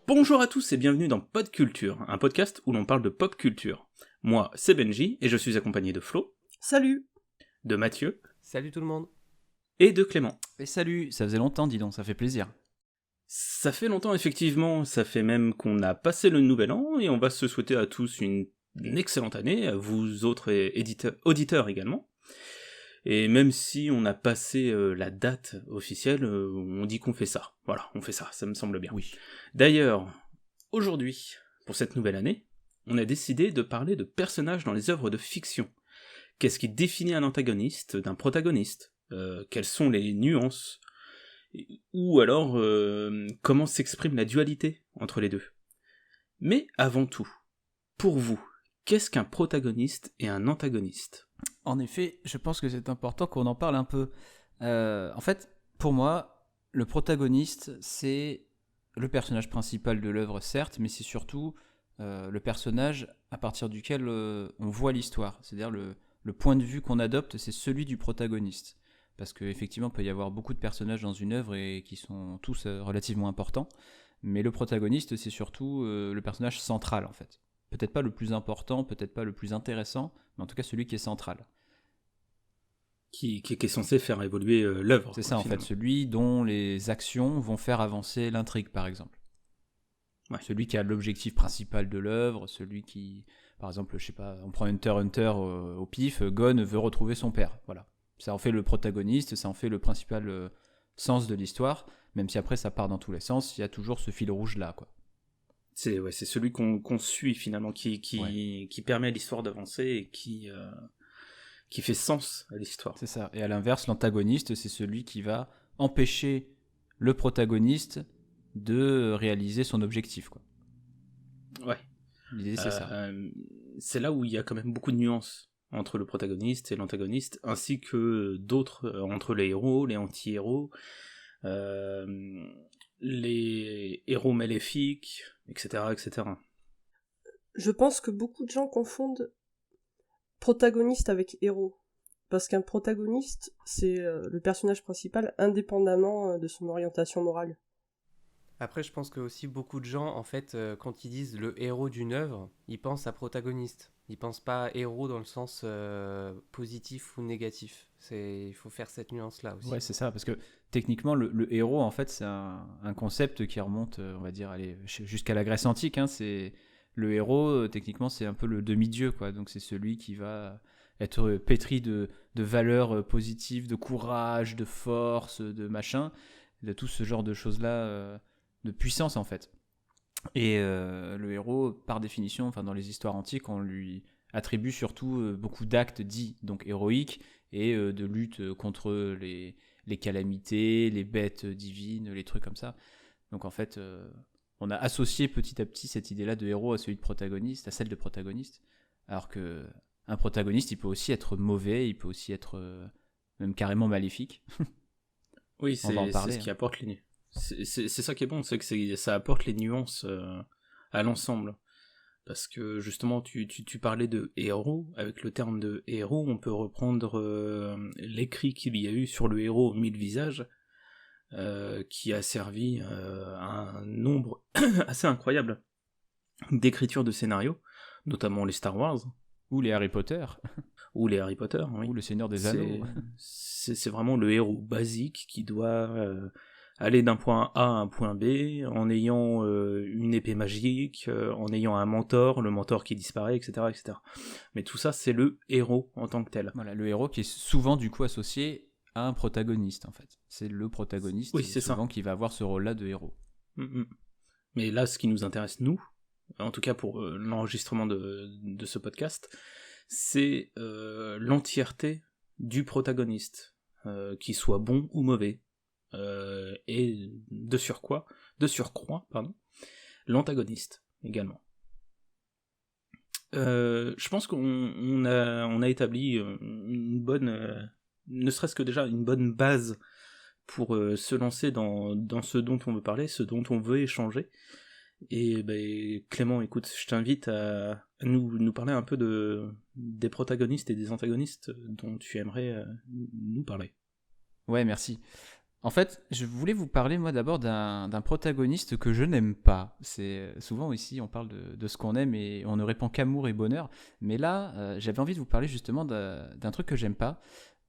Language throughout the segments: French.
Bonjour à tous et bienvenue dans Pod Culture, un podcast où l'on parle de pop culture. Moi, c'est Benji et je suis accompagné de Flo. Salut. De Mathieu. Salut tout le monde. Et de Clément. Et salut, ça faisait longtemps, dis donc, ça fait plaisir. Ça fait longtemps effectivement, ça fait même qu'on a passé le nouvel an et on va se souhaiter à tous une excellente année, à vous autres auditeurs également. Et même si on a passé la date officielle, on dit qu'on fait ça. Voilà, on fait ça, ça me semble bien. Oui. D'ailleurs, aujourd'hui, pour cette nouvelle année, on a décidé de parler de personnages dans les œuvres de fiction. Qu'est-ce qui définit un antagoniste d'un protagoniste ? Quelles sont les nuances ? Ou alors, comment s'exprime la dualité entre les deux ? Mais avant tout, pour vous, qu'est-ce qu'un protagoniste et un antagoniste ? En effet, je pense que c'est important qu'on en parle un peu. En fait, pour moi, le protagoniste, c'est le personnage principal de l'œuvre, certes, mais c'est surtout le personnage à partir duquel on voit l'histoire. C'est-à-dire le point de vue qu'on adopte, c'est celui du protagoniste. Parce qu'effectivement, il peut y avoir beaucoup de personnages dans une œuvre et qui sont tous relativement importants. Mais le protagoniste, c'est surtout le personnage central, en fait. Peut-être pas le plus important, peut-être pas le plus intéressant, mais en tout cas celui qui est central. Qui est censé faire évoluer l'œuvre. C'est ça, finalement. En fait, celui dont les actions vont faire avancer l'intrigue, par exemple. Ouais. Celui qui a l'objectif principal de l'œuvre, celui qui, par exemple, je sais pas, on prend Hunter au pif, Gon veut retrouver son père, voilà. Ça en fait le protagoniste, ça en fait le principal sens de l'histoire, même si après ça part dans tous les sens, il y a toujours ce fil rouge là, quoi. C'est celui qu'on suit finalement, qui permet à l'histoire d'avancer et qui fait sens à l'histoire. C'est ça. Et à l'inverse, l'antagoniste, c'est celui qui va empêcher le protagoniste de réaliser son objectif, quoi. Ouais. L'idée, c'est ça. C'est là où il y a quand même beaucoup de nuances entre le protagoniste et l'antagoniste, ainsi que d'autres, entre les héros, les anti-héros, les héros maléfiques, etc., etc. Je pense que beaucoup de gens confondent protagoniste avec héros. Parce qu'un protagoniste, c'est le personnage principal indépendamment de son orientation morale. Après, je pense que aussi beaucoup de gens, en fait, quand ils disent le héros d'une œuvre, ils pensent à protagoniste. Ils pensent pas à héros dans le sens positif ou négatif. Il faut faire cette nuance-là aussi. Ouais, c'est ça, parce que techniquement, le héros, en fait, c'est un concept qui remonte, on va dire, jusqu'à la Grèce antique. Hein, le héros, techniquement, c'est un peu le demi-dieu, quoi. Donc c'est celui qui va être pétri de valeurs positives, de courage, de force, de machin, de tout ce genre de choses-là, de puissance, en fait. Et le héros, par définition, enfin, dans les histoires antiques, on lui attribue surtout beaucoup d'actes dits donc héroïques et de lutte contre les calamités, les bêtes divines, les trucs comme ça. Donc en fait, on a associé petit à petit cette idée-là de héros à celui de protagoniste, à celle de protagoniste, alors que un protagoniste, il peut aussi être mauvais, il peut aussi être même carrément maléfique. Oui, c'est ce qui apporte les nuances. C'est ça qui est bon, c'est que ça apporte les nuances à l'ensemble. Parce que justement, tu parlais de héros. Avec le terme de héros, on peut reprendre l'écrit qu'il y a eu sur le héros aux 1000 visages, qui a servi à un nombre assez incroyable d'écritures de scénarios, notamment les Star Wars. Ou les Harry Potter. Ou les Harry Potter, oui. Ou le Seigneur des Anneaux. C'est vraiment le héros basique qui doit aller d'un point A à un point B en ayant une épée magique, en ayant un mentor, le mentor qui disparaît, etc., etc. Mais tout ça, c'est le héros en tant que tel. Voilà, le héros qui est souvent du coup associé à un protagoniste, en fait. C'est le protagoniste, oui, c'est souvent ça. Qui va avoir ce rôle-là de héros. Mais là, ce qui nous intéresse, nous, en tout cas pour l'enregistrement de ce podcast, c'est l'entièreté du protagoniste, qu'il soit bon ou mauvais, et de surcroît, l'antagoniste également. Je pense qu'on a établi une bonne, ne serait-ce que déjà une bonne base pour se lancer dans ce dont on veut parler, ce dont on veut échanger. Et Clément, écoute, je t'invite à nous parler un peu des protagonistes et des antagonistes dont tu aimerais nous parler. Ouais, merci. En fait, je voulais vous parler, moi, d'abord d'un protagoniste que je n'aime pas. C'est souvent ici, on parle de ce qu'on aime et on ne répand qu'amour et bonheur. Mais là, j'avais envie de vous parler justement d'un truc que j'aime pas,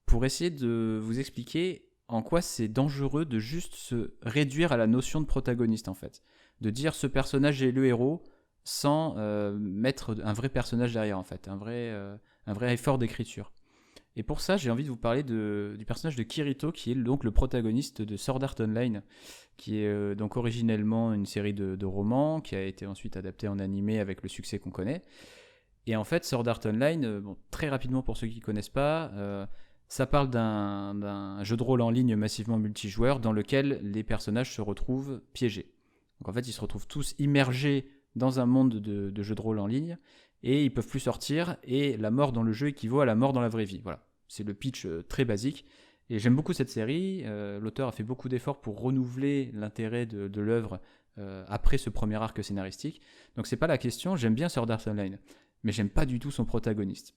pour essayer de vous expliquer en quoi c'est dangereux de juste se réduire à la notion de protagoniste, en fait. De dire ce personnage est le héros sans mettre un vrai personnage derrière, en fait, un vrai effort d'écriture. Et pour ça, j'ai envie de vous parler du personnage de Kirito, qui est donc le protagoniste de Sword Art Online, qui est donc originellement une série de romans, qui a été ensuite adaptée en animé avec le succès qu'on connaît. Et en fait, Sword Art Online, très rapidement pour ceux qui ne connaissent pas, ça parle d'un jeu de rôle en ligne massivement multijoueur dans lequel les personnages se retrouvent piégés. Donc en fait, ils se retrouvent tous immergés dans un monde de jeux de rôle en ligne, et ils peuvent plus sortir, et la mort dans le jeu équivaut à la mort dans la vraie vie. Voilà, c'est le pitch très basique. Et j'aime beaucoup cette série, l'auteur a fait beaucoup d'efforts pour renouveler l'intérêt de l'œuvre après ce premier arc scénaristique. Donc c'est pas la question, j'aime bien Sword Art Online, mais j'aime pas du tout son protagoniste.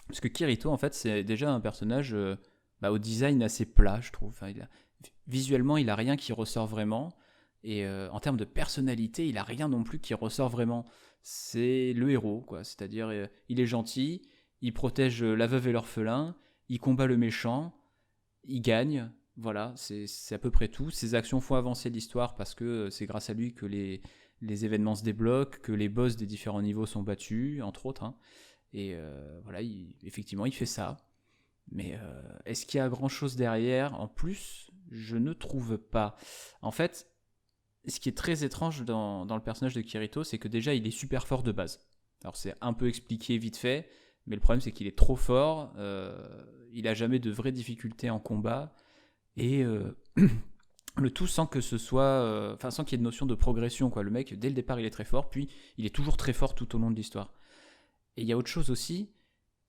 Parce que Kirito, en fait, c'est déjà un personnage au design assez plat, je trouve. Enfin, visuellement, il a rien qui ressort vraiment, et en termes de personnalité, il a rien non plus qui ressort vraiment. C'est le héros, quoi. C'est-à-dire, il est gentil, il protège la veuve et l'orphelin, il combat le méchant, il gagne, voilà, c'est à peu près tout. Ses actions font avancer l'histoire parce que c'est grâce à lui que les événements se débloquent, que les boss des différents niveaux sont battus, entre autres. Hein. Et voilà, effectivement, il fait ça. Mais est-ce qu'il y a grand-chose derrière ? En plus, je ne trouve pas. En fait, ce qui est très étrange dans le personnage de Kirito, c'est que déjà, il est super fort de base. Alors, c'est un peu expliqué vite fait, mais le problème, c'est qu'il est trop fort. Il n'a jamais de vraies difficultés en combat. Et le tout sans que ce soit... sans qu'il y ait de notion de progression, quoi. Le mec, dès le départ, il est très fort, puis il est toujours très fort tout au long de l'histoire. Et il y a autre chose aussi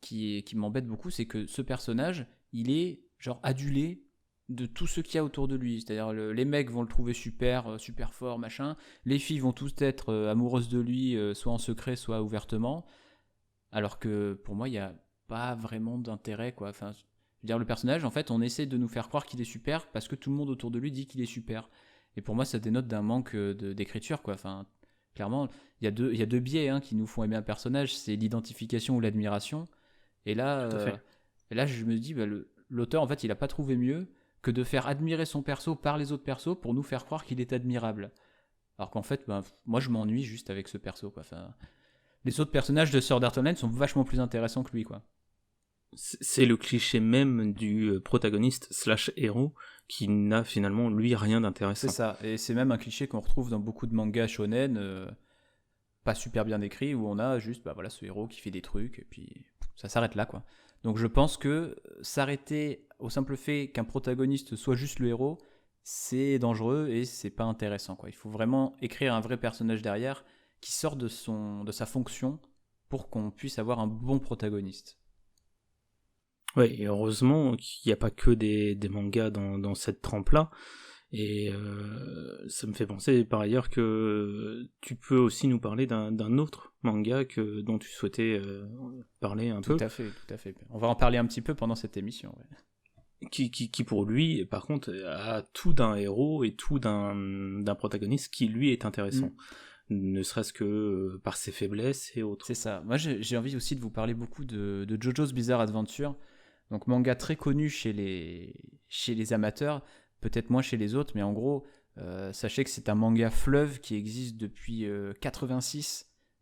qui m'embête beaucoup, c'est que ce personnage, il est genre adulé de tout ce qu'il y a autour de lui. C'est-à-dire les mecs vont le trouver super fort, machin. Les filles vont tous être amoureuses de lui, soit en secret, soit ouvertement. Alors que pour moi, il n'y a pas vraiment d'intérêt, quoi. Enfin, je veux dire, le personnage, en fait, on essaie de nous faire croire qu'il est super parce que tout le monde autour de lui dit qu'il est super. Et pour moi, ça dénote d'un manque d'écriture, quoi. Enfin, clairement, il y a deux biais qui nous font aimer un personnage, c'est l'identification ou l'admiration. Et là, je me dis, l'auteur, en fait, il n'a pas trouvé mieux que de faire admirer son perso par les autres persos pour nous faire croire qu'il est admirable. Alors qu'en fait, moi, je m'ennuie juste avec ce perso, quoi. Enfin, les autres personnages de Sword Art Online sont vachement plus intéressants que lui, quoi. C'est le cliché même du protagoniste / héros qui n'a finalement, lui, rien d'intéressant. C'est ça, et c'est même un cliché qu'on retrouve dans beaucoup de mangas shonen, pas super bien écrits, où on a juste ce héros qui fait des trucs, et puis ça s'arrête là, quoi. Donc je pense que s'arrêter au simple fait qu'un protagoniste soit juste le héros, c'est dangereux et c'est pas intéressant, quoi. Il faut vraiment écrire un vrai personnage derrière qui sort de sa fonction pour qu'on puisse avoir un bon protagoniste. Ouais, et heureusement qu'il n'y a pas que des mangas dans cette trempe-là. Et ça me fait penser par ailleurs que tu peux aussi nous parler d'un autre manga dont tu souhaitais parler un peu. Tout à fait. On va en parler un petit peu pendant cette émission. Ouais. Qui pour lui, par contre, a tout d'un héros et tout d'un protagoniste qui lui est intéressant. Ne serait-ce que par ses faiblesses et autres. C'est ça. Moi, j'ai envie aussi de vous parler beaucoup de JoJo's Bizarre Adventure. Donc manga très connu chez les amateurs, peut-être moins chez les autres, mais en gros, sachez que c'est un manga fleuve qui existe depuis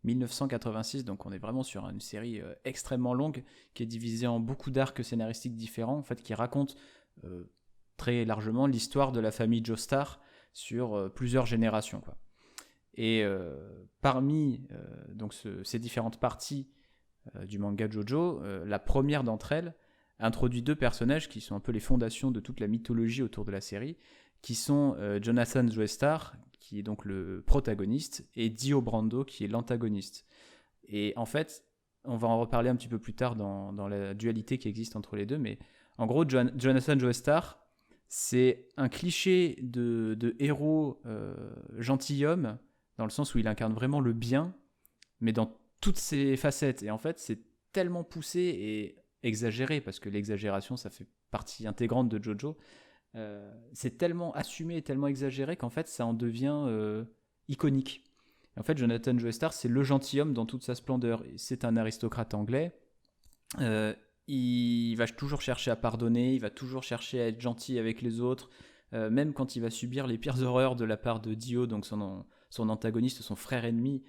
1986, donc on est vraiment sur une série extrêmement longue, qui est divisée en beaucoup d'arcs scénaristiques différents, en fait, qui raconte très largement l'histoire de la famille Joestar sur plusieurs générations, quoi. Et parmi ces différentes parties du manga JoJo, la première d'entre elles introduit deux personnages qui sont un peu les fondations de toute la mythologie autour de la série, qui sont Jonathan Joestar, qui est donc le protagoniste, et Dio Brando, qui est l'antagoniste. Et en fait, on va en reparler un petit peu plus tard dans la dualité qui existe entre les deux, mais en gros, Jonathan Joestar, c'est un cliché de héros gentilhomme, dans le sens où il incarne vraiment le bien, mais dans toutes ses facettes. Et en fait, c'est tellement poussé et exagéré, parce que l'exagération, ça fait partie intégrante de JoJo, c'est tellement assumé et tellement exagéré qu'en fait, ça en devient iconique. En fait, Jonathan Joestar, c'est le gentilhomme dans toute sa splendeur. C'est un aristocrate anglais. Il va toujours chercher à pardonner, il va toujours chercher à être gentil avec les autres, même quand il va subir les pires horreurs de la part de Dio, donc son antagoniste, son frère ennemi.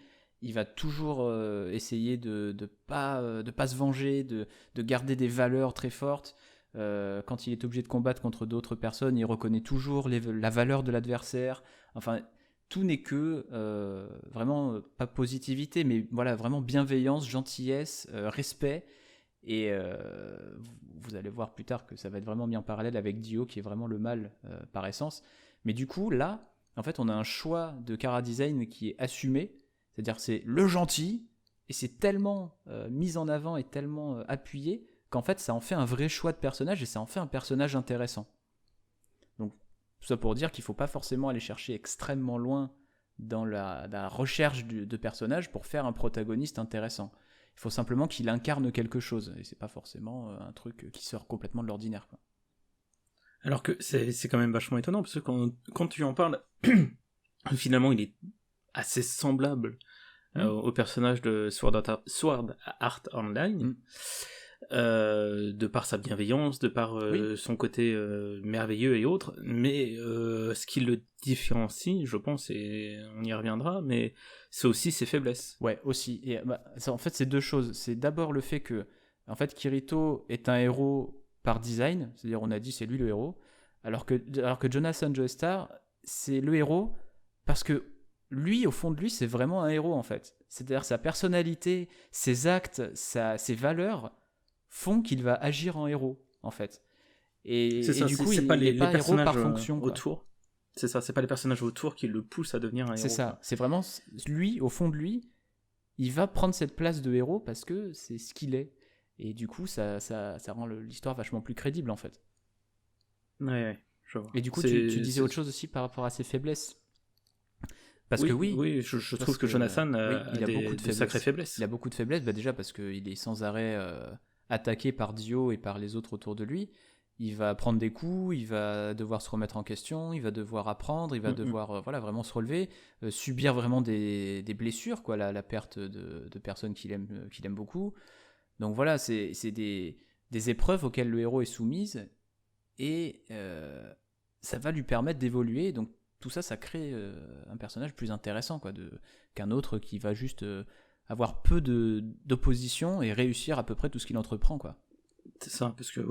Il va toujours essayer de pas se venger, de garder des valeurs très fortes. Quand il est obligé de combattre contre d'autres personnes, il reconnaît toujours la valeur de l'adversaire. Enfin, tout n'est que vraiment pas positivité, mais voilà, vraiment bienveillance, gentillesse, respect. Et vous allez voir plus tard que ça va être vraiment mis en parallèle avec Dio, qui est vraiment le mal par essence. Mais du coup, là, en fait, on a un choix de chara-design qui est assumé. C'est-à-dire c'est le gentil, et c'est tellement mis en avant et tellement appuyé qu'en fait ça en fait un vrai choix de personnage et ça en fait un personnage intéressant. Donc tout ça pour dire qu'il ne faut pas forcément aller chercher extrêmement loin dans la recherche de personnages pour faire un protagoniste intéressant. Il faut simplement qu'il incarne quelque chose, et c'est pas forcément un truc qui sort complètement de l'ordinaire, quoi. Alors que c'est quand même vachement étonnant, parce que quand tu en parles, finalement il est assez semblable au personnage de Sword Art Online, de par sa bienveillance, de par son côté merveilleux et autres, mais ce qui le différencie, je pense, et on y reviendra, mais c'est aussi ses faiblesses. Ouais, aussi. Et en fait, c'est deux choses. C'est d'abord le fait que, en fait, Kirito est un héros par design, c'est-à-dire on a dit c'est lui le héros, alors que Jonathan Joestar, c'est le héros parce que lui, au fond de lui, c'est vraiment un héros, en fait. C'est-à-dire sa personnalité, ses actes, ses valeurs font qu'il va agir en héros, en fait. Et du coup, il n'est pas héros par fonction. Autour. C'est ça, c'est pas les personnages autour qui le poussent à devenir un héros. C'est ça, quoi. C'est vraiment lui, au fond de lui, il va prendre cette place de héros parce que c'est ce qu'il est. Et du coup, ça rend l'histoire vachement plus crédible, en fait. Ouais, je vois. Et du coup, tu disais autre chose aussi par rapport à ses faiblesses. Parce que je trouve que Jonathan il a beaucoup de sacrées faiblesses. Il a beaucoup de faiblesses, déjà parce qu'il est sans arrêt attaqué par Dio et par les autres autour de lui. Il va prendre des coups, il va devoir se remettre en question, il va devoir apprendre, il va devoir vraiment se relever, subir vraiment des blessures, quoi, la perte de personnes qu'il aime beaucoup. Donc voilà, c'est des épreuves auxquelles le héros est soumise et ça va lui permettre d'évoluer. Donc tout ça, ça crée un personnage plus intéressant, quoi, qu'un autre qui va juste avoir peu d'opposition et réussir à peu près tout ce qu'il entreprend, quoi. C'est ça, parce que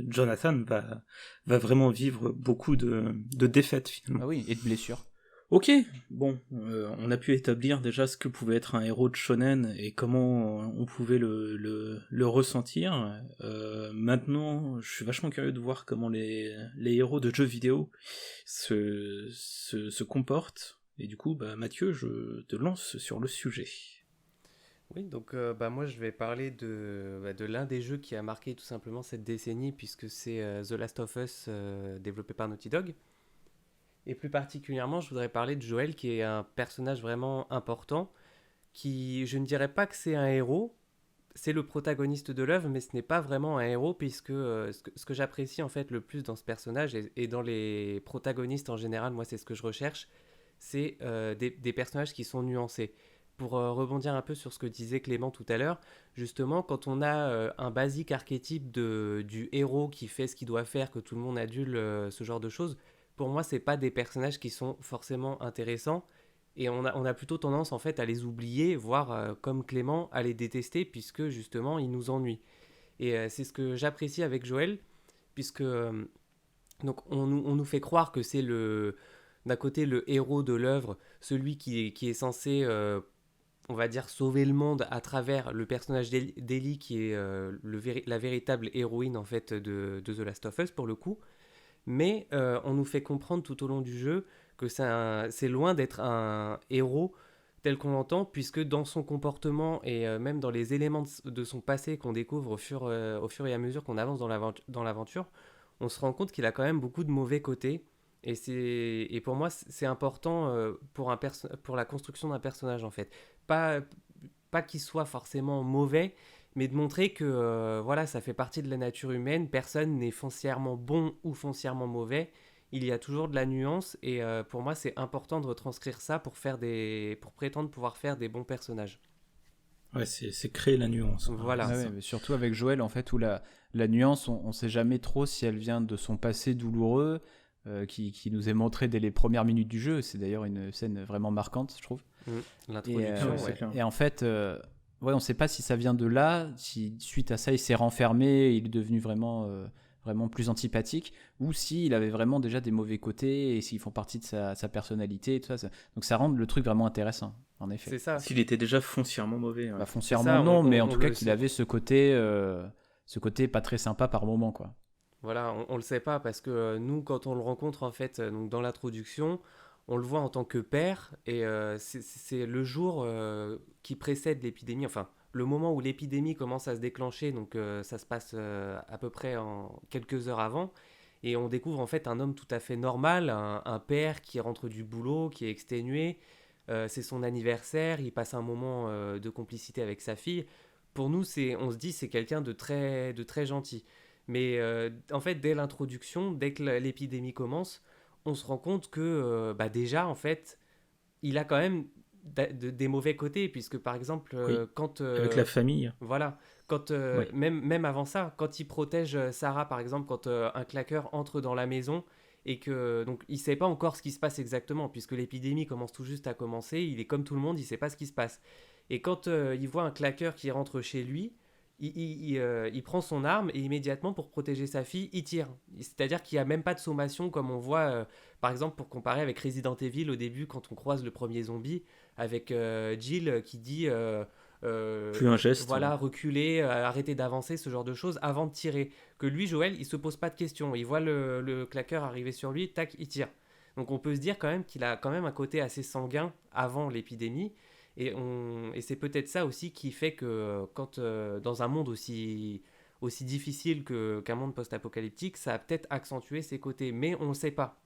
Jonathan va vraiment vivre beaucoup de défaites, finalement. Ah oui, et de blessures. Ok, bon, on a pu établir déjà ce que pouvait être un héros de shonen et comment on pouvait le ressentir. Maintenant, je suis vachement curieux de voir comment les héros de jeux vidéo se comportent. Et du coup, Mathieu, je te lance sur le sujet. Oui, donc moi je vais parler de l'un des jeux qui a marqué tout simplement cette décennie, puisque c'est The Last of Us, développé par Naughty Dog. Et plus particulièrement, je voudrais parler de Joel, qui est un personnage vraiment important, qui, je ne dirais pas que c'est un héros, c'est le protagoniste de l'œuvre, mais ce n'est pas vraiment un héros, puisque ce que j'apprécie en fait le plus dans ce personnage, et dans les protagonistes en général, moi c'est ce que je recherche, c'est des personnages qui sont nuancés. Pour rebondir un peu sur ce que disait Clément tout à l'heure, justement, quand on a un basique archétype du héros qui fait ce qu'il doit faire, que tout le monde adule ce genre de choses, pour moi, c'est pas des personnages qui sont forcément intéressants, et on a plutôt tendance en fait à les oublier, voire comme Clément, à les détester, puisque justement, ils nous ennuient. Et c'est ce que j'apprécie avec Joel, puisque donc on nous fait croire que c'est d'un côté le héros de l'œuvre, celui qui est censé on va dire sauver le monde à travers le personnage d'Ellie, qui est la véritable héroïne en fait de The Last of Us pour le coup. Mais on nous fait comprendre tout au long du jeu que c'est loin d'être un héros tel qu'on l'entend, puisque dans son comportement et même dans les éléments de son passé qu'on découvre au fur et à mesure qu'on avance dans l'aventure, on se rend compte qu'il a quand même beaucoup de mauvais côtés. Et pour moi, c'est important pour la construction d'un personnage, en fait. Pas qu'il soit forcément mauvais, mais de montrer que voilà, ça fait partie de la nature humaine, personne n'est foncièrement bon ou foncièrement mauvais, il y a toujours de la nuance, et pour moi c'est important de retranscrire ça pour prétendre pouvoir faire des bons personnages. Ouais, c'est créer la nuance. Voilà. Ouais, mais surtout avec Joël, en fait, où la nuance, on sait jamais trop si elle vient de son passé douloureux, qui nous est montré dès les premières minutes du jeu. C'est d'ailleurs une scène vraiment marquante, je trouve. L'introduction, et en fait, on ne sait pas si ça vient de là, si suite à ça, il s'est renfermé, il est devenu vraiment plus antipathique, ou s'il avait vraiment déjà des mauvais côtés, et s'ils font partie de sa personnalité, et tout ça. Donc ça rend le truc vraiment intéressant, en effet. C'est ça. S'il était déjà foncièrement mauvais. Ouais. Bah, foncièrement ça, non, mais en tout cas qu'il avait ce côté pas très sympa par moment, quoi. Voilà, on le sait pas, parce que nous, quand on le rencontre, en fait, donc dans l'introduction, on le voit en tant que père, et c'est le jour qui précède l'épidémie, enfin, le moment où l'épidémie commence à se déclencher, donc ça se passe à peu près en quelques heures avant, et on découvre en fait un homme tout à fait normal, un père qui rentre du boulot, qui est exténué, c'est son anniversaire, il passe un moment de complicité avec sa fille. Pour nous, on se dit c'est quelqu'un de très gentil. Mais en fait, dès l'introduction, dès que l'épidémie commence, on se rend compte que déjà, en fait, il a quand même des mauvais côtés, puisque par exemple, quand... avec la famille. Voilà, quand, même avant ça, quand il protège Sarah, par exemple, quand un claqueur entre dans la maison, et que donc il ne sait pas encore ce qui se passe exactement, puisque l'épidémie commence tout juste à commencer, il est comme tout le monde, il ne sait pas ce qui se passe. Et quand il voit un claqueur qui rentre chez lui, il prend son arme et immédiatement, pour protéger sa fille, il tire. C'est-à-dire qu'il n'y a même pas de sommation, comme on voit, par exemple, pour comparer avec Resident Evil au début, quand on croise le premier zombie, avec Jill qui dit plus un geste. Voilà, reculer, arrêter d'avancer, ce genre de choses, avant de tirer. Que lui, Joël, il se pose pas de questions. Il voit le claqueur arriver sur lui, tac, il tire. Donc on peut se dire quand même qu'il a quand même un côté assez sanguin avant l'épidémie. Et c'est peut-être ça aussi qui fait que quand dans un monde aussi difficile qu'un monde post-apocalyptique, ça a peut-être accentué ses côtés. Mais on ne sait pas.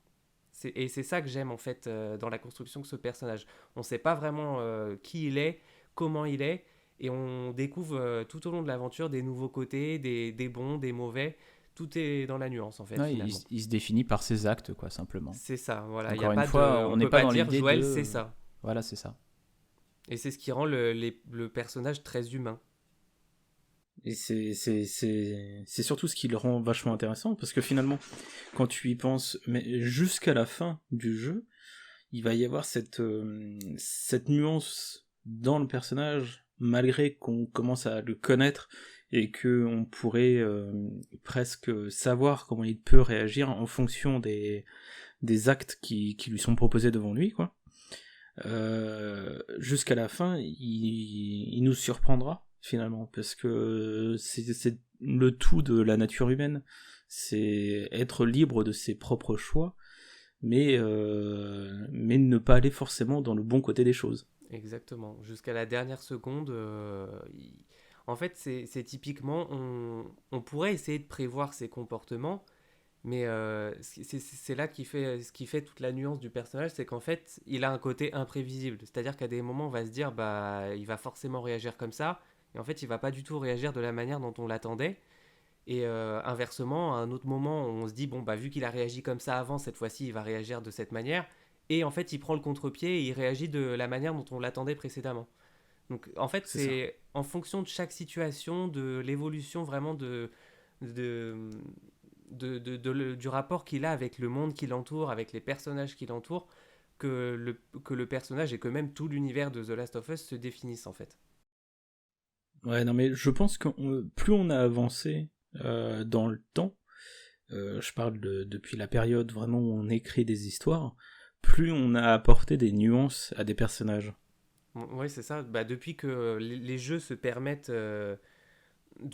Et c'est ça que j'aime en fait dans la construction de ce personnage. On ne sait pas vraiment qui il est, comment il est, et on découvre tout au long de l'aventure des nouveaux côtés, des bons, des mauvais. Tout est dans la nuance en fait. Ouais, il se définit par ses actes, quoi, simplement. C'est ça, voilà. Encore une fois, on n'est pas dans l'idée Joël, c'est ça. Voilà, c'est ça. Et c'est ce qui rend le personnage très humain. Et c'est surtout ce qui le rend vachement intéressant, parce que finalement, quand tu y penses, mais jusqu'à la fin du jeu, il va y avoir cette nuance dans le personnage, malgré qu'on commence à le connaître, et qu'on pourrait presque savoir comment il peut réagir en fonction des actes qui lui sont proposés devant lui, quoi. Jusqu'à la fin, il nous surprendra finalement, parce que c'est le tout de la nature humaine, c'est être libre de ses propres choix, mais ne pas aller forcément dans le bon côté des choses. Exactement, jusqu'à la dernière seconde. En fait, c'est typiquement, on pourrait essayer de prévoir ses comportements, mais c'est là ce qui fait toute la nuance du personnage, c'est qu'en fait, il a un côté imprévisible. C'est-à-dire qu'à des moments, on va se dire, il va forcément réagir comme ça, et en fait, il va pas du tout réagir de la manière dont on l'attendait. Et inversement, à un autre moment, on se dit, vu qu'il a réagi comme ça avant, cette fois-ci, il va réagir de cette manière. Et en fait, il prend le contre-pied et il réagit de la manière dont on l'attendait précédemment. Donc, en fait, c'est en fonction de chaque situation, de l'évolution vraiment du rapport qu'il a avec le monde qui l'entoure, avec les personnages qui l'entourent, que le personnage et que même tout l'univers de The Last of Us se définissent, en fait. Ouais, non, mais je pense que plus on a avancé dans le temps, je parle depuis la période vraiment où on écrit des histoires, plus on a apporté des nuances à des personnages. Oui, c'est ça. Depuis que les jeux se permettent de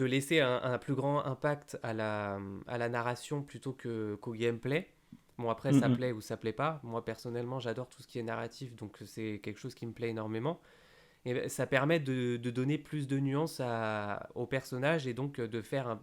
laisser un plus grand impact à la narration plutôt qu'au gameplay. Bon, après, ça plaît ou ça plaît pas. Moi, personnellement, j'adore tout ce qui est narratif, donc c'est quelque chose qui me plaît énormément. Et ça permet de donner plus de nuances aux personnages et donc de faire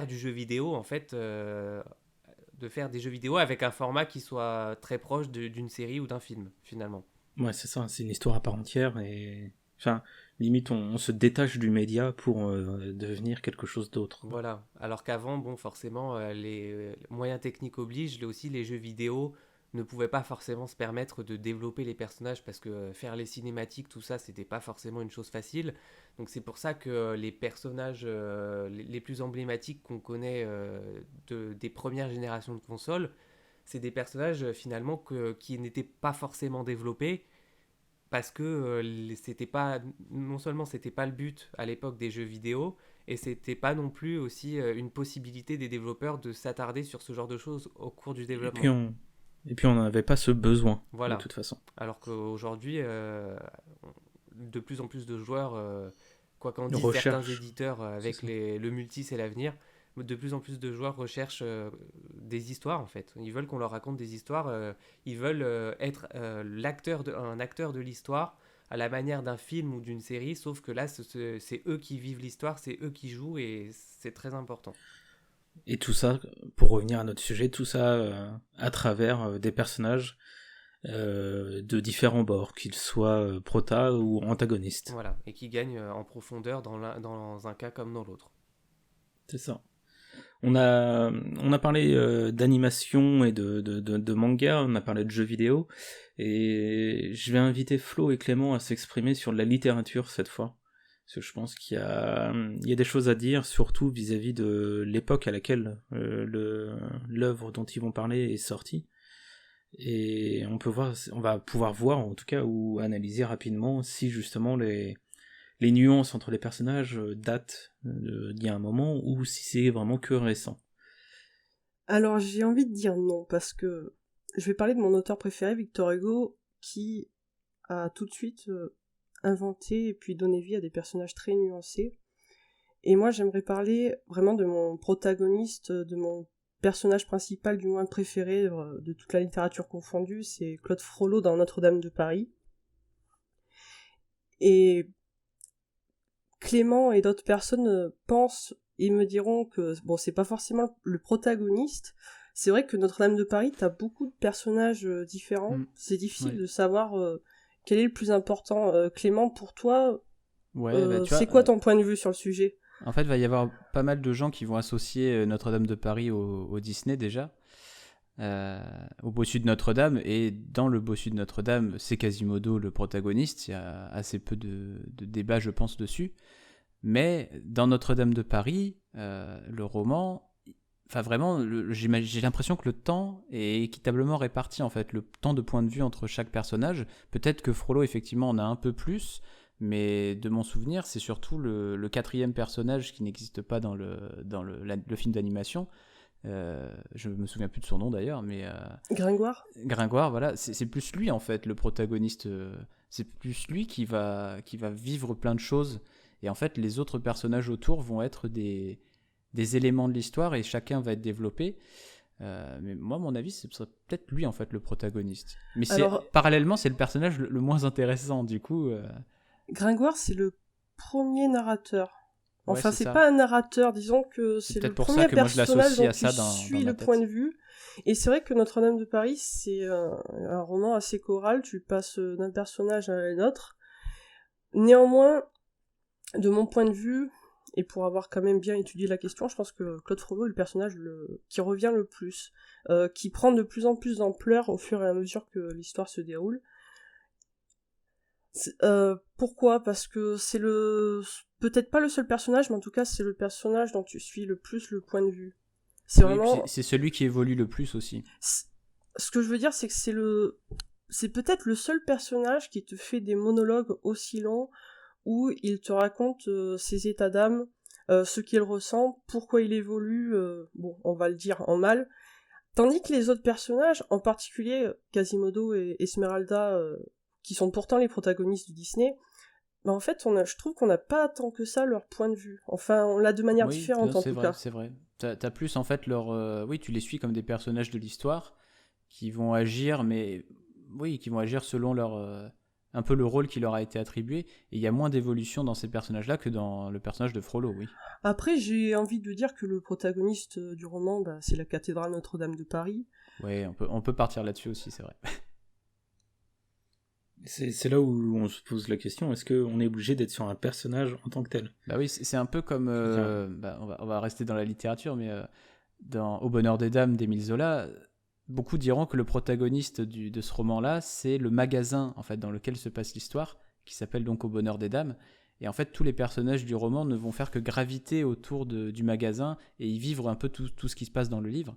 du jeu vidéo, en fait, de faire des jeux vidéo avec un format qui soit très proche d'une série ou d'un film, finalement. Ouais, c'est ça, c'est une histoire à part entière, et Enfin, limite, on se détache du média pour devenir quelque chose d'autre. Voilà. Alors qu'avant, bon, forcément, les moyens techniques obligent, aussi les jeux vidéo ne pouvaient pas forcément se permettre de développer les personnages parce que faire les cinématiques, tout ça, c'était pas forcément une chose facile. Donc c'est pour ça que les personnages les plus emblématiques qu'on connaît des premières générations de consoles, c'est des personnages finalement qui n'étaient pas forcément développés parce que c'était pas, non seulement c'était pas le but à l'époque des jeux vidéo, et c'était pas non plus aussi une possibilité des développeurs de s'attarder sur ce genre de choses au cours du développement. Et puis on n'avait pas ce besoin, voilà. De toute façon. Alors qu'aujourd'hui, de plus en plus de joueurs, quoi qu'en disent certains éditeurs, avec le multi c'est l'avenir, de plus en plus de joueurs recherchent des histoires en fait. Ils veulent qu'on leur raconte des histoires, ils veulent être un acteur de l'histoire à la manière d'un film ou d'une série, sauf que là c'est eux qui vivent l'histoire, c'est eux qui jouent et c'est très important. Et tout ça, pour revenir à notre sujet, tout ça à travers des personnages de différents bords, qu'ils soient prota ou antagonistes. Voilà, et qui gagnent en profondeur dans un cas comme dans l'autre. C'est ça. On a parlé d'animation et de manga, on a parlé de jeux vidéo, et je vais inviter Flo et Clément à s'exprimer sur la littérature cette fois. Parce que je pense qu'il y a des choses à dire, surtout vis-à-vis de l'époque à laquelle l'œuvre dont ils vont parler est sortie. Et on va pouvoir voir, en tout cas, ou analyser rapidement si justement les nuances entre les personnages datent d'il y a un moment, ou si c'est vraiment que récent. Alors j'ai envie de dire non, parce que je vais parler de mon auteur préféré, Victor Hugo, qui a tout de suite inventé et puis donné vie à des personnages très nuancés. Et moi j'aimerais parler vraiment de mon protagoniste, de mon personnage principal, du moins préféré de toute la littérature confondue, c'est Claude Frollo dans Notre-Dame de Paris. Et Clément et d'autres personnes pensent et me diront que bon, c'est pas forcément le protagoniste. C'est vrai que Notre-Dame de Paris, t'as beaucoup de personnages différents. C'est difficile de savoir quel est le plus important. Clément, pour toi, c'est quoi ton point de vue sur le sujet ? En fait, il va y avoir pas mal de gens qui vont associer Notre-Dame de Paris au Disney déjà, au Bossu de Notre-Dame, et dans le Bossu de Notre-Dame, c'est Quasimodo le protagoniste. Il y a assez peu de débats, je pense, dessus. Mais dans Notre-Dame de Paris, le roman, enfin vraiment, j'ai l'impression que le temps est équitablement réparti, en fait, le temps de point de vue entre chaque personnage. Peut-être que Frollo, effectivement, en a un peu plus, mais de mon souvenir, c'est surtout le quatrième personnage qui n'existe pas dans le film d'animation. Je me souviens plus de son nom d'ailleurs, mais Gringoire, voilà, c'est plus lui en fait le protagoniste. C'est plus lui qui va vivre plein de choses, et en fait les autres personnages autour vont être des éléments de l'histoire et chacun va être développé. Mais moi, mon avis, ce serait peut-être lui en fait le protagoniste. Mais parallèlement, c'est le personnage le moins intéressant du coup. Gringoire, c'est le premier narrateur. Enfin, c'est pas un narrateur, disons que c'est le premier personnage dont tu suis le point de vue. Et c'est vrai que Notre-Dame de Paris, c'est un roman assez choral, tu passes d'un personnage à un autre. Néanmoins, de mon point de vue, et pour avoir quand même bien étudié la question, je pense que Claude Frollo est le personnage qui revient le plus, qui prend de plus en plus d'ampleur au fur et à mesure que l'histoire se déroule. Pourquoi ? Parce que c'est peut-être pas le seul personnage, mais en tout cas c'est le personnage dont tu suis le plus le point de vue. C'est celui qui évolue le plus aussi. Ce que je veux dire, c'est que c'est peut-être le seul personnage qui te fait des monologues aussi longs où il te raconte ses états d'âme, ce qu'il ressent, pourquoi il évolue, bon, on va le dire en mal. Tandis que les autres personnages, en particulier Quasimodo et Esmeralda, qui sont pourtant les protagonistes du Disney, bah en fait, je trouve qu'on n'a pas tant que ça leur point de vue. Enfin, on l'a de manière différente en tout cas. C'est vrai. T'as plus en fait oui, tu les suis comme des personnages de l'histoire qui vont agir, mais oui, qui vont agir selon un peu le rôle qui leur a été attribué. Et il y a moins d'évolution dans ces personnages-là que dans le personnage de Frollo, oui. Après, j'ai envie de dire que le protagoniste du roman, bah, c'est la cathédrale Notre-Dame de Paris. Oui, on peut partir là-dessus aussi, c'est vrai. C'est là où on se pose la question, est-ce qu'on est obligé d'être sur un personnage en tant que tel ? Bah oui, c'est un peu comme... on va rester dans la littérature, mais dans Au bonheur des dames d'Émile Zola, beaucoup diront que le protagoniste de ce roman-là, c'est le magasin en fait, dans lequel se passe l'histoire, qui s'appelle donc Au bonheur des dames. Et en fait, tous les personnages du roman ne vont faire que graviter autour du magasin et y vivre un peu tout ce qui se passe dans le livre.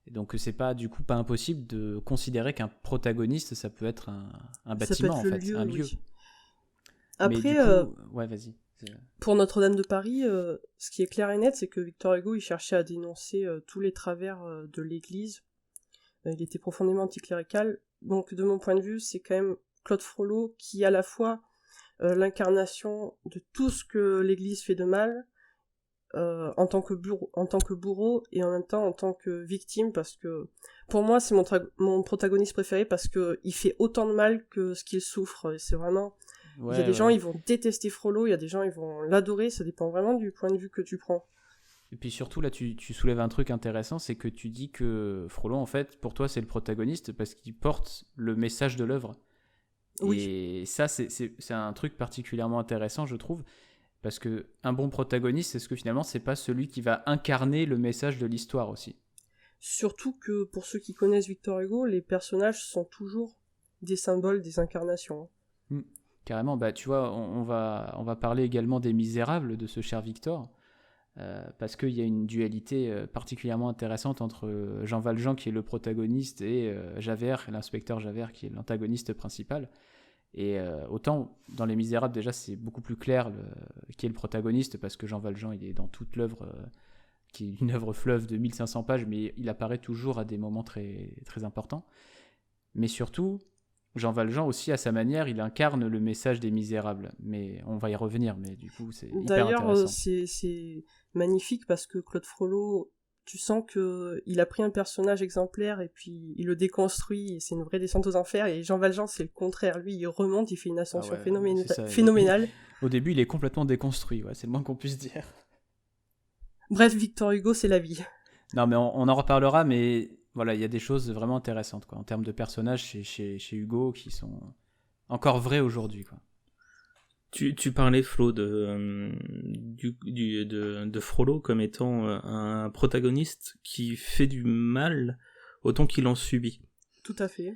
Et donc c'est pas du coup pas impossible de considérer qu'un protagoniste ça peut être un bâtiment en fait, un lieu. Oui. Après, ouais, vas-y. Pour Notre-Dame de Paris, ce qui est clair et net, c'est que Victor Hugo il cherchait à dénoncer tous les travers de l'Église. Il était profondément anticlérical. Donc de mon point de vue, c'est quand même Claude Frollo qui est à la fois l'incarnation de tout ce que l'Église fait de mal, en tant que bourreau et en même temps en tant que victime, parce que pour moi c'est mon protagoniste préféré parce que il fait autant de mal que ce qu'il souffre. Et c'est vraiment il y a des gens ils vont détester Frollo, il y a des gens ils vont l'adorer, ça dépend vraiment du point de vue que tu prends. Et puis surtout là tu soulèves un truc intéressant, c'est que tu dis que Frollo en fait pour toi c'est le protagoniste parce qu'il porte le message de l'œuvre. Oui. Et ça c'est un truc particulièrement intéressant je trouve. Parce qu'un bon protagoniste, est-ce que finalement, c'est pas celui qui va incarner le message de l'histoire aussi ? Surtout que, pour ceux qui connaissent Victor Hugo, les personnages sont toujours des symboles, des incarnations. Carrément, bah, tu vois, on va parler également des Misérables de ce cher Victor, parce qu'il y a une dualité particulièrement intéressante entre Jean Valjean, qui est le protagoniste, et Javert, l'inspecteur Javert, qui est l'antagoniste principal. Et autant dans Les Misérables déjà c'est beaucoup plus clair qui est le protagoniste parce que Jean Valjean il est dans toute l'œuvre qui est une œuvre fleuve de 1500 pages mais il apparaît toujours à des moments très, très importants. Mais surtout Jean Valjean aussi à sa manière il incarne le message des Misérables, mais on va y revenir, mais du coup c'est hyper intéressant. D'ailleurs c'est magnifique parce que Claude Frollo tu sens qu'il a pris un personnage exemplaire et puis il le déconstruit et c'est une vraie descente aux enfers, et Jean Valjean c'est le contraire, lui il remonte, il fait une ascension phénoménale. Au début il est complètement déconstruit, c'est le moins qu'on puisse dire. Bref, Victor Hugo c'est la vie. Non mais on en reparlera, mais voilà, il y a des choses vraiment intéressantes en termes de personnages chez Hugo qui sont encore vrais aujourd'hui quoi. Tu parlais, Flo, de Frollo comme étant un protagoniste qui fait du mal autant qu'il en subit. Tout à fait.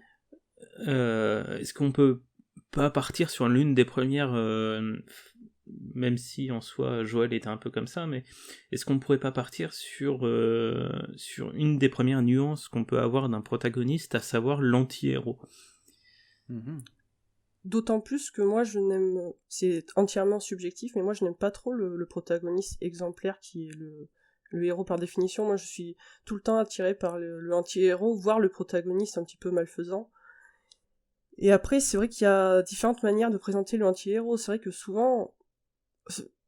Est-ce qu'on peut pas partir sur l'une des premières, même si en soi Joël était un peu comme ça, mais est-ce qu'on pourrait pas partir sur une des premières nuances qu'on peut avoir d'un protagoniste, à savoir l'anti-héros ? D'autant plus que moi je n'aime, c'est entièrement subjectif, mais moi je n'aime pas trop le protagoniste exemplaire qui est le héros par définition. Moi je suis tout le temps attiré par le anti-héros, voire le protagoniste un petit peu malfaisant. Et après c'est vrai qu'il y a différentes manières de présenter le anti-héros. C'est vrai que souvent,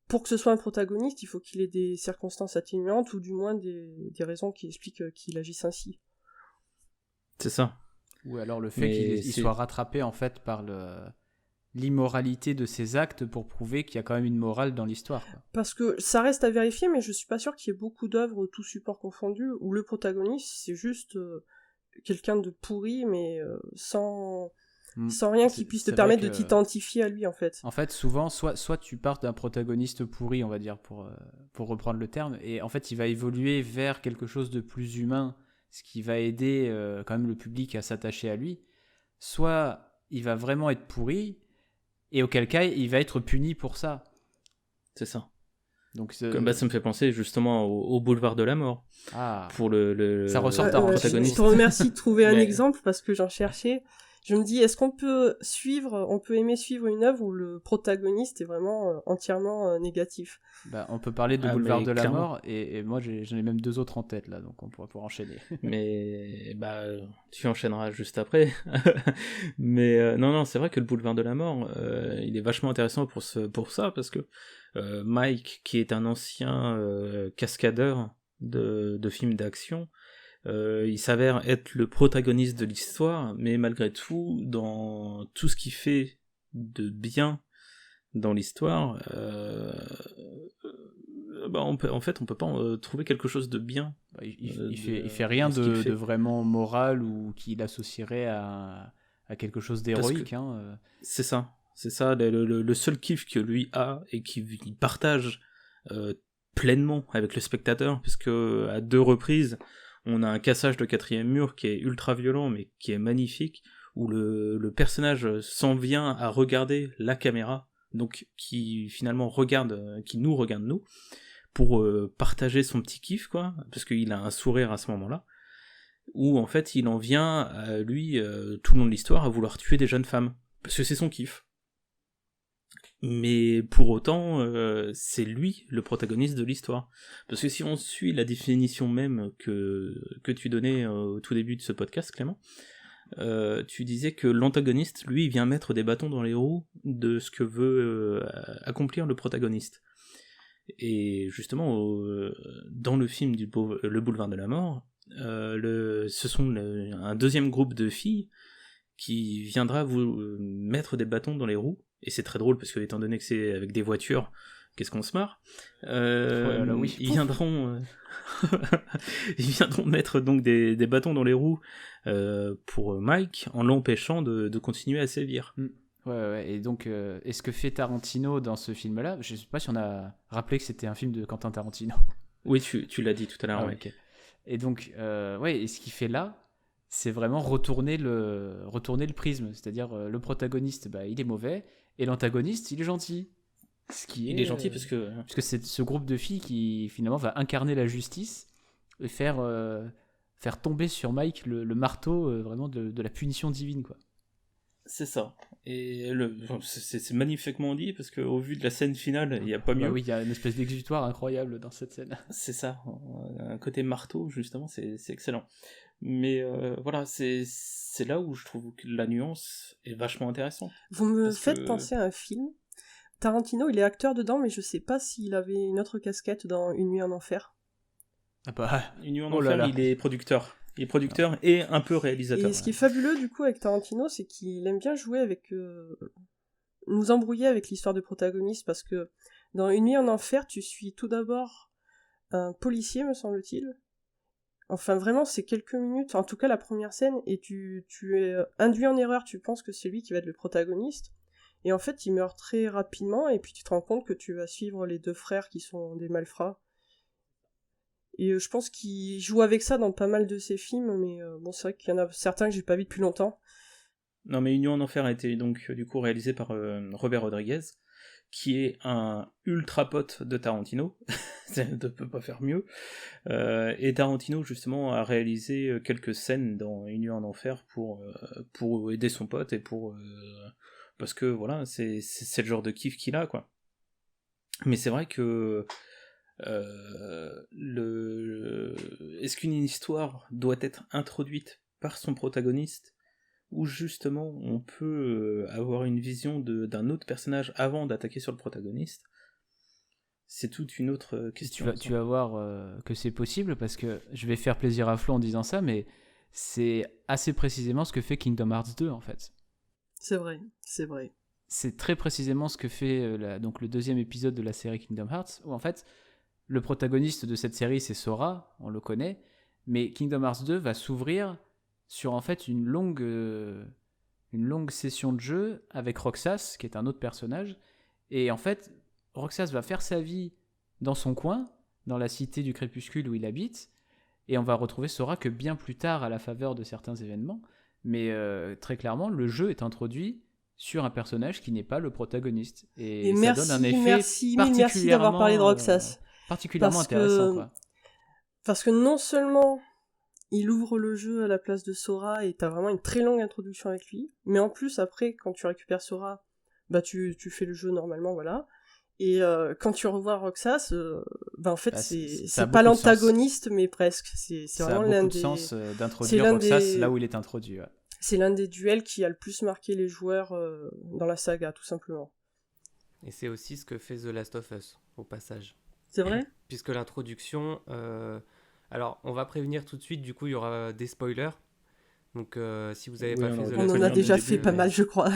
pour que ce soit un protagoniste, il faut qu'il ait des circonstances atténuantes ou du moins des raisons qui expliquent qu'il agisse ainsi. C'est ça. Ou alors le fait qu'il soit rattrapé en fait par l'immoralité de ses actes pour prouver qu'il y a quand même une morale dans l'histoire. Parce que ça reste à vérifier, mais je suis pas sûr qu'il y ait beaucoup d'œuvres, tout support confondu, où le protagoniste c'est juste quelqu'un de pourri, mais sans rien qui puisse te permettre de t'identifier à lui en fait. En fait, souvent, soit tu pars d'un protagoniste pourri, on va dire, pour reprendre le terme, et en fait il va évoluer vers quelque chose de plus humain, ce qui va aider quand même le public à s'attacher à lui, soit il va vraiment être pourri, et auquel cas il va être puni pour ça. C'est ça. Donc ça me fait penser justement au Boulevard de la Mort. Pour ça ressort d'un protagoniste. Je te remercie de trouver un exemple parce que j'en cherchais. Je me dis, est-ce qu'on peut aimer suivre une œuvre où le protagoniste est vraiment entièrement négatif ? On peut parler de Boulevard de la Mort, et moi j'en ai même 2 autres en tête là, donc on pourra pouvoir enchaîner. Mais tu enchaîneras juste après. Mais non, c'est vrai que le Boulevard de la Mort, il est vachement intéressant pour ça, parce que Mike, qui est un ancien cascadeur de films d'action, il s'avère être le protagoniste de l'histoire, mais malgré tout, dans tout ce qu'il fait de bien dans l'histoire, on peut pas trouver quelque chose de bien. Il fait rien de vraiment moral ou qu'il associerait à à quelque chose d'héroïque. C'est ça. C'est ça, le seul kiff que lui a et qu'il partage pleinement avec le spectateur, puisque à 2 reprises, on a un cassage de 4e mur qui est ultra violent, mais qui est magnifique, où le personnage s'en vient à regarder la caméra, donc qui finalement qui nous regarde nous, pour partager son petit kiff, quoi, parce qu'il a un sourire à ce moment-là, où en fait il en vient, lui, tout le long de l'histoire, à vouloir tuer des jeunes femmes, parce que c'est son kiff. Mais pour autant, c'est lui le protagoniste de l'histoire. Parce que si on suit la définition même que tu donnais au tout début de ce podcast, Clément, tu disais que l'antagoniste, lui, vient mettre des bâtons dans les roues de ce que veut accomplir le protagoniste. Et justement, dans le film Le Boulevard de la Mort, ce sont un deuxième groupe de filles qui viendra vous mettre des bâtons dans les roues. Et c'est très drôle parce que, étant donné que c'est avec des voitures, qu'est-ce qu'on se marre. Oui. Ils viendront mettre donc des bâtons dans les roues pour Mike, en l'empêchant de continuer à sévir. Ouais. Et donc, est-ce que fait Tarantino dans ce film-là? Je sais pas si on a rappelé que c'était un film de Quentin Tarantino. Oui, tu l'as dit tout à l'heure. Ouais. Okay. Et donc, et ce qu'il fait là, c'est vraiment retourner le prisme. C'est-à-dire, le protagoniste, il est mauvais, et l'antagoniste, il est gentil. Il est gentil parce que c'est ce groupe de filles qui, finalement, va incarner la justice et faire tomber sur Mike le marteau vraiment de la punition divine, quoi. C'est ça. Et c'est magnifiquement dit, parce qu'au vu de la scène finale, il n'y a pas mieux. Oui, il y a une espèce d'exutoire incroyable dans cette scène. C'est ça. Un côté marteau, justement, c'est excellent. Mais voilà, c'est là où je trouve que la nuance est vachement intéressante. Vous me faites penser à un film. Tarantino, il est acteur dedans, mais je sais pas s'il avait une autre casquette dans Une nuit en enfer. Une nuit en enfer, il est producteur. Il est producteur et un peu réalisateur. Et ce qui est fabuleux, du coup, avec Tarantino, c'est qu'il aime bien jouer avec... nous embrouiller avec l'histoire du protagoniste, parce que dans Une nuit en enfer, tu suis tout d'abord un policier, me semble-t-il. Enfin, vraiment, c'est quelques minutes, en tout cas la première scène, et tu es induit en erreur, tu penses que c'est lui qui va être le protagoniste, et en fait, il meurt très rapidement, et puis tu te rends compte que tu vas suivre les 2 frères qui sont des malfrats. Et je pense qu'il joue avec ça dans pas mal de ses films, mais bon, c'est vrai qu'il y en a certains que j'ai pas vu depuis longtemps. Non, mais Union en Enfer a été donc du coup réalisé par Robert Rodriguez, qui est un ultra pote de Tarantino, ça ne peut pas faire mieux, et Tarantino justement a réalisé quelques scènes dans Union en Enfer pour aider son pote et parce que voilà, c'est le genre de kiff qu'il a, quoi. Mais c'est vrai que est-ce qu'une histoire doit être introduite par son protagoniste, ou justement on peut avoir une vision d'un autre personnage avant d'attaquer sur le protagoniste? C'est toute une autre question. Tu vas voir que c'est possible, parce que je vais faire plaisir à Flo en disant ça, mais c'est assez précisément ce que fait Kingdom Hearts 2 en fait. C'est vrai. C'est très précisément ce que fait donc le 2e épisode de la série Kingdom Hearts, où en fait le protagoniste de cette série c'est Sora, on le connaît, mais Kingdom Hearts 2 va s'ouvrir sur en fait une longue session de jeu avec Roxas, qui est un autre personnage, et en fait Roxas va faire sa vie dans son coin, dans la cité du crépuscule où il habite, et on va retrouver Sora que bien plus tard à la faveur de certains événements, mais très clairement le jeu est introduit sur un personnage qui n'est pas le protagoniste, et ça donne un effet merci d'avoir parlé de Roxas. Particulièrement intéressant, quoi. Parce que non seulement il ouvre le jeu à la place de Sora et t'as vraiment une très longue introduction avec lui, mais en plus après quand tu récupères Sora, tu fais le jeu normalement, voilà. Et quand tu revois Roxas, en fait c'est pas l'antagoniste mais presque. C'est vraiment l'un des... Ça a beaucoup de sens d'introduire Roxas là où il est introduit. Ouais. C'est l'un des duels qui a le plus marqué les joueurs dans la saga, tout simplement. Et c'est aussi ce que fait The Last of Us, au passage. C'est vrai ? Puisque l'introduction... Alors, on va prévenir tout de suite, du coup, il y aura des spoilers. Donc, si vous n'avez pas fait The Last of Us... On en a déjà fait pas mal, je crois.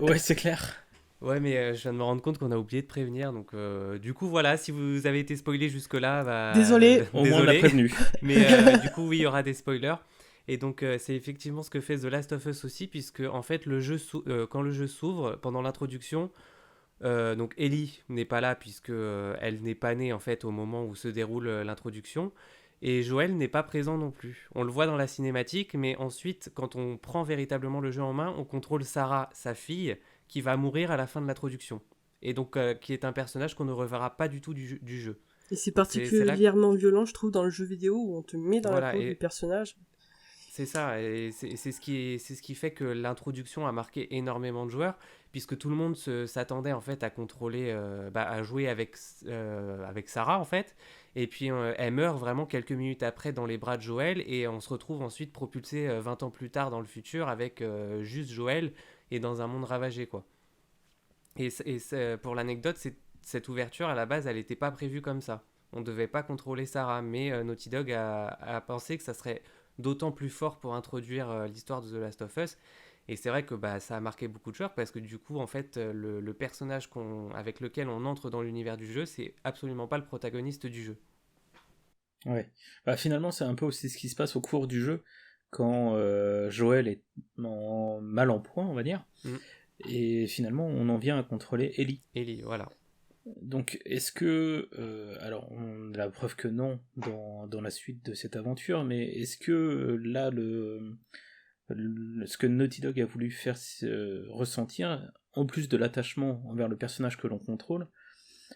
Ouais, c'est clair. Ouais, mais je viens de me rendre compte qu'on a oublié de prévenir. Donc, du coup, voilà, si vous avez été spoilé jusque-là... Désolé. Au moins, on l'a prévenu. Mais du coup, oui, il y aura des spoilers. Et donc c'est effectivement ce que fait The Last of Us aussi, puisque en fait quand le jeu s'ouvre, pendant l'introduction, donc Ellie n'est pas là puisque elle n'est pas née en fait au moment où se déroule l'introduction, et Joël n'est pas présent non plus. On le voit dans la cinématique, mais ensuite quand on prend véritablement le jeu en main, on contrôle Sarah, sa fille, qui va mourir à la fin de l'introduction, et donc qui est un personnage qu'on ne reverra pas du tout du jeu. Et c'est particulièrement violent, je trouve, dans le jeu vidéo où on te met dans la peau du personnage. C'est ça, et c'est ce qui fait que l'introduction a marqué énormément de joueurs, puisque tout le monde s'attendait en fait à contrôler, à jouer avec Sarah en fait, et puis elle meurt vraiment quelques minutes après dans les bras de Joël, et on se retrouve ensuite propulsé 20 ans plus tard dans le futur avec juste Joël et dans un monde ravagé quoi. Et pour l'anecdote, cette ouverture à la base elle n'était pas prévue comme ça. On ne devait pas contrôler Sarah, mais Naughty Dog a pensé que ça serait d'autant plus fort pour introduire l'histoire de The Last of Us. Et c'est vrai que ça a marqué beaucoup de joueurs, parce que du coup, en fait, le personnage avec lequel on entre dans l'univers du jeu, c'est absolument pas le protagoniste du jeu. Ouais. Finalement, c'est un peu aussi ce qui se passe au cours du jeu, quand Joël est mal en point, on va dire. Et finalement, on en vient à contrôler Ellie. Ellie, voilà. Donc, est-ce que... alors, on a la preuve que non dans la suite de cette aventure, mais est-ce que là, ce que Naughty Dog a voulu faire ressentir, en plus de l'attachement envers le personnage que l'on contrôle,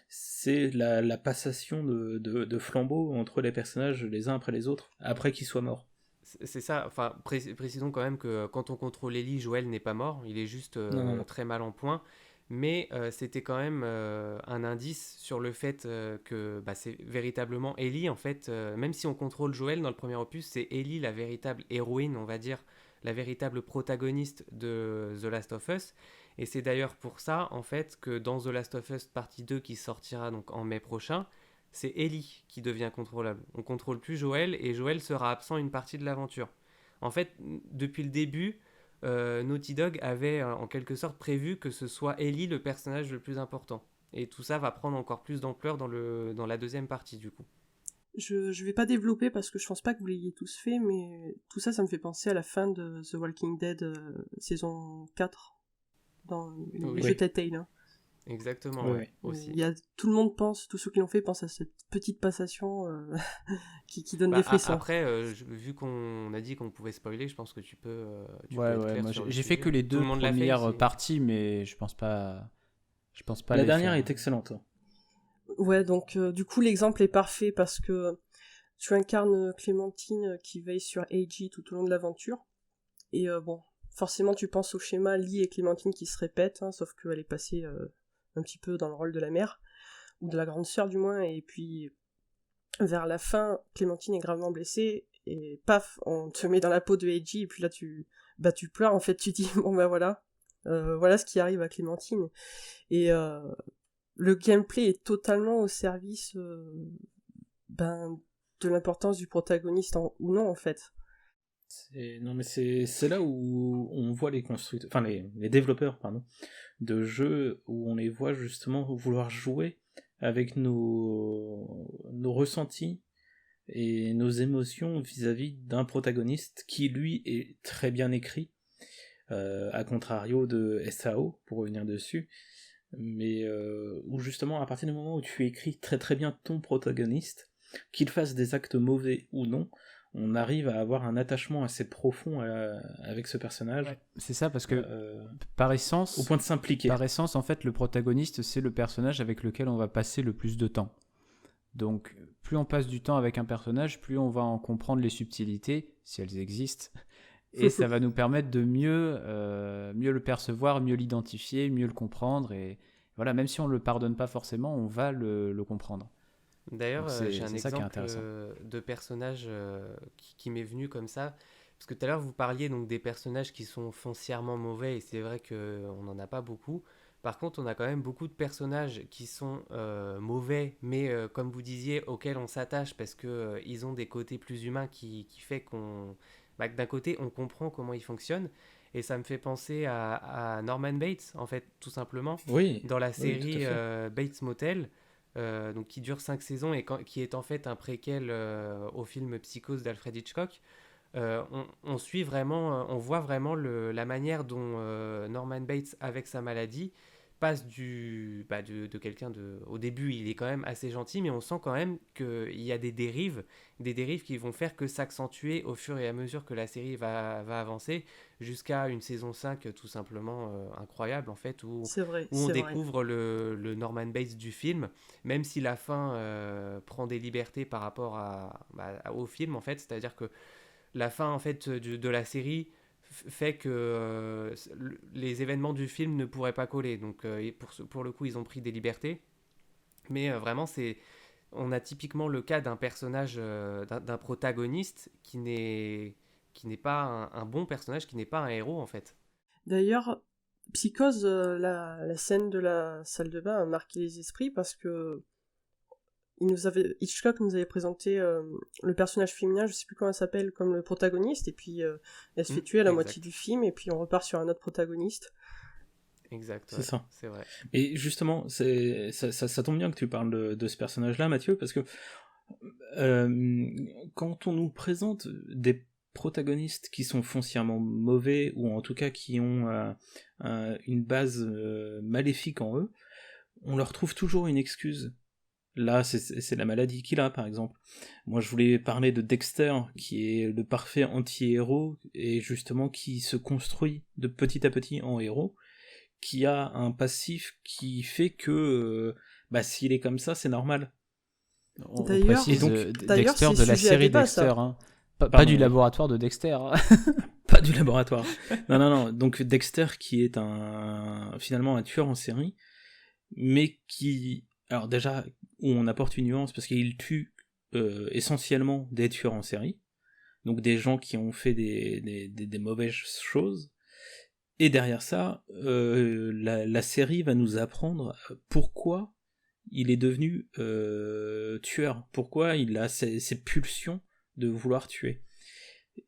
c'est la passation de flambeau entre les personnages les uns après les autres, après qu'ils soient morts. C'est ça, enfin, précisons quand même que quand on contrôle Ellie, Joël n'est pas mort, il est juste très mal en point. Mais c'était quand même un indice sur le fait que c'est véritablement Ellie, en fait, même si on contrôle Joël dans le premier opus, c'est Ellie la véritable héroïne, on va dire, la véritable protagoniste de The Last of Us. Et c'est d'ailleurs pour ça, en fait, que dans The Last of Us partie 2, qui sortira donc en mai prochain, c'est Ellie qui devient contrôlable. On contrôle plus Joël, et Joël sera absent une partie de l'aventure. En fait, depuis le début... Naughty Dog avait en quelque sorte prévu que ce soit Ellie le personnage le plus important. Et tout ça va prendre encore plus d'ampleur dans la deuxième partie du coup. Je vais pas développer parce que je pense pas que vous l'ayez tous fait, mais tout ça, ça me fait penser à la fin de The Walking Dead saison 4 dans le jeu Telltale. Hein. Exactement, oui. Aussi. Tout le monde pense, tous ceux qui l'ont fait pensent à cette petite passation qui donne des frissons. Après, vu qu'on a dit qu'on pouvait spoiler, je pense que tu peux être clair moi, sur j'ai fait que les deux premières parties, mais je pense pas la dernière est excellente. Ouais, donc du coup l'exemple est parfait parce que tu incarnes Clémentine qui veille sur AJ tout au long de l'aventure, et forcément tu penses au schéma Lee et Clémentine qui se répètent, hein, sauf qu'elle est passée un petit peu dans le rôle de la mère, ou de la grande sœur du moins, et puis vers la fin, Clémentine est gravement blessée, et paf, on te met dans la peau de AJ, et puis là tu pleures, en fait, tu dis, bon voilà ce qui arrive à Clémentine, et le gameplay est totalement au service de l'importance du protagoniste ou non, en fait. C'est là où on voit les constructeurs, enfin les développeurs de jeux, où on les voit justement vouloir jouer avec nos ressentis et nos émotions vis-à-vis d'un protagoniste qui lui est très bien écrit, à contrario de SAO, pour revenir dessus, mais où justement à partir du moment où tu écris très très bien ton protagoniste, qu'il fasse des actes mauvais ou non, on arrive à avoir un attachement assez profond avec ce personnage. Ouais, c'est ça, parce que par essence, au point de s'impliquer. Par essence, en fait, le protagoniste, c'est le personnage avec lequel on va passer le plus de temps. Donc, plus on passe du temps avec un personnage, plus on va en comprendre les subtilités, si elles existent, et ça va nous permettre de mieux le percevoir, mieux l'identifier, mieux le comprendre, et voilà, même si on ne le pardonne pas forcément, on va le comprendre. D'ailleurs, j'ai un exemple de personnage qui m'est venu comme ça, parce que tout à l'heure vous parliez donc des personnages qui sont foncièrement mauvais, et c'est vrai qu'on n'en a pas beaucoup. Par contre, on a quand même beaucoup de personnages qui sont mauvais, mais comme vous disiez, auxquels on s'attache parce qu'ils ont des côtés plus humains qui fait qu'on... d'un côté, on comprend comment ils fonctionnent. Et ça me fait penser à Norman Bates, en fait, tout simplement. Oui, dans la série Bates Motel, donc qui dure 5 saisons et qui est en fait un préquel au film Psychose d'Alfred Hitchcock. on suit vraiment, on voit vraiment la manière dont Norman Bates, avec sa maladie, passe de quelqu'un au début, il est quand même assez gentil, mais on sent quand même qu'il y a des dérives qui vont faire que s'accentuer au fur et à mesure que la série va avancer, jusqu'à une saison 5 tout simplement incroyable, en fait, où on découvre le Norman Bates du film, même si la fin prend des libertés par rapport au film, en fait, c'est-à-dire que la fin, en fait, de la série fait que les événements du film ne pourraient pas coller. Donc, pour le coup, ils ont pris des libertés. Mais vraiment, on a typiquement le cas d'un personnage, d'un protagoniste qui n'est pas un bon personnage, qui n'est pas un héros, en fait. D'ailleurs, Psychose, la scène de la salle de bain a marqué les esprits parce que Hitchcock nous avait présenté le personnage féminin, je sais plus comment elle s'appelle, comme le protagoniste, et puis elle se fait tuer à la moitié du film, et puis on repart sur un autre protagoniste. Exact, c'est ça. C'est vrai. Et justement, ça tombe bien que tu parles de ce personnage-là, Mathieu, parce que quand on nous présente des protagonistes qui sont foncièrement mauvais, ou en tout cas qui ont une base maléfique en eux, on leur trouve toujours une excuse. Là, c'est la maladie qu'il a, par exemple. Moi, je voulais parler de Dexter, qui est le parfait anti-héros, et justement qui se construit de petit à petit en héros, qui a un passif qui fait que, s'il est comme ça, c'est normal. On précise Dexter de la série Dexter, hein. Pas du laboratoire de Dexter. Hein. Pas du laboratoire. Non. Donc Dexter, qui est finalement un tueur en série, mais qui... Alors déjà, où on apporte une nuance, parce qu'il tue essentiellement des tueurs en série, donc des gens qui ont fait des mauvaises choses, et derrière ça, la série va nous apprendre pourquoi il est devenu tueur, pourquoi il a ces pulsions de vouloir tuer.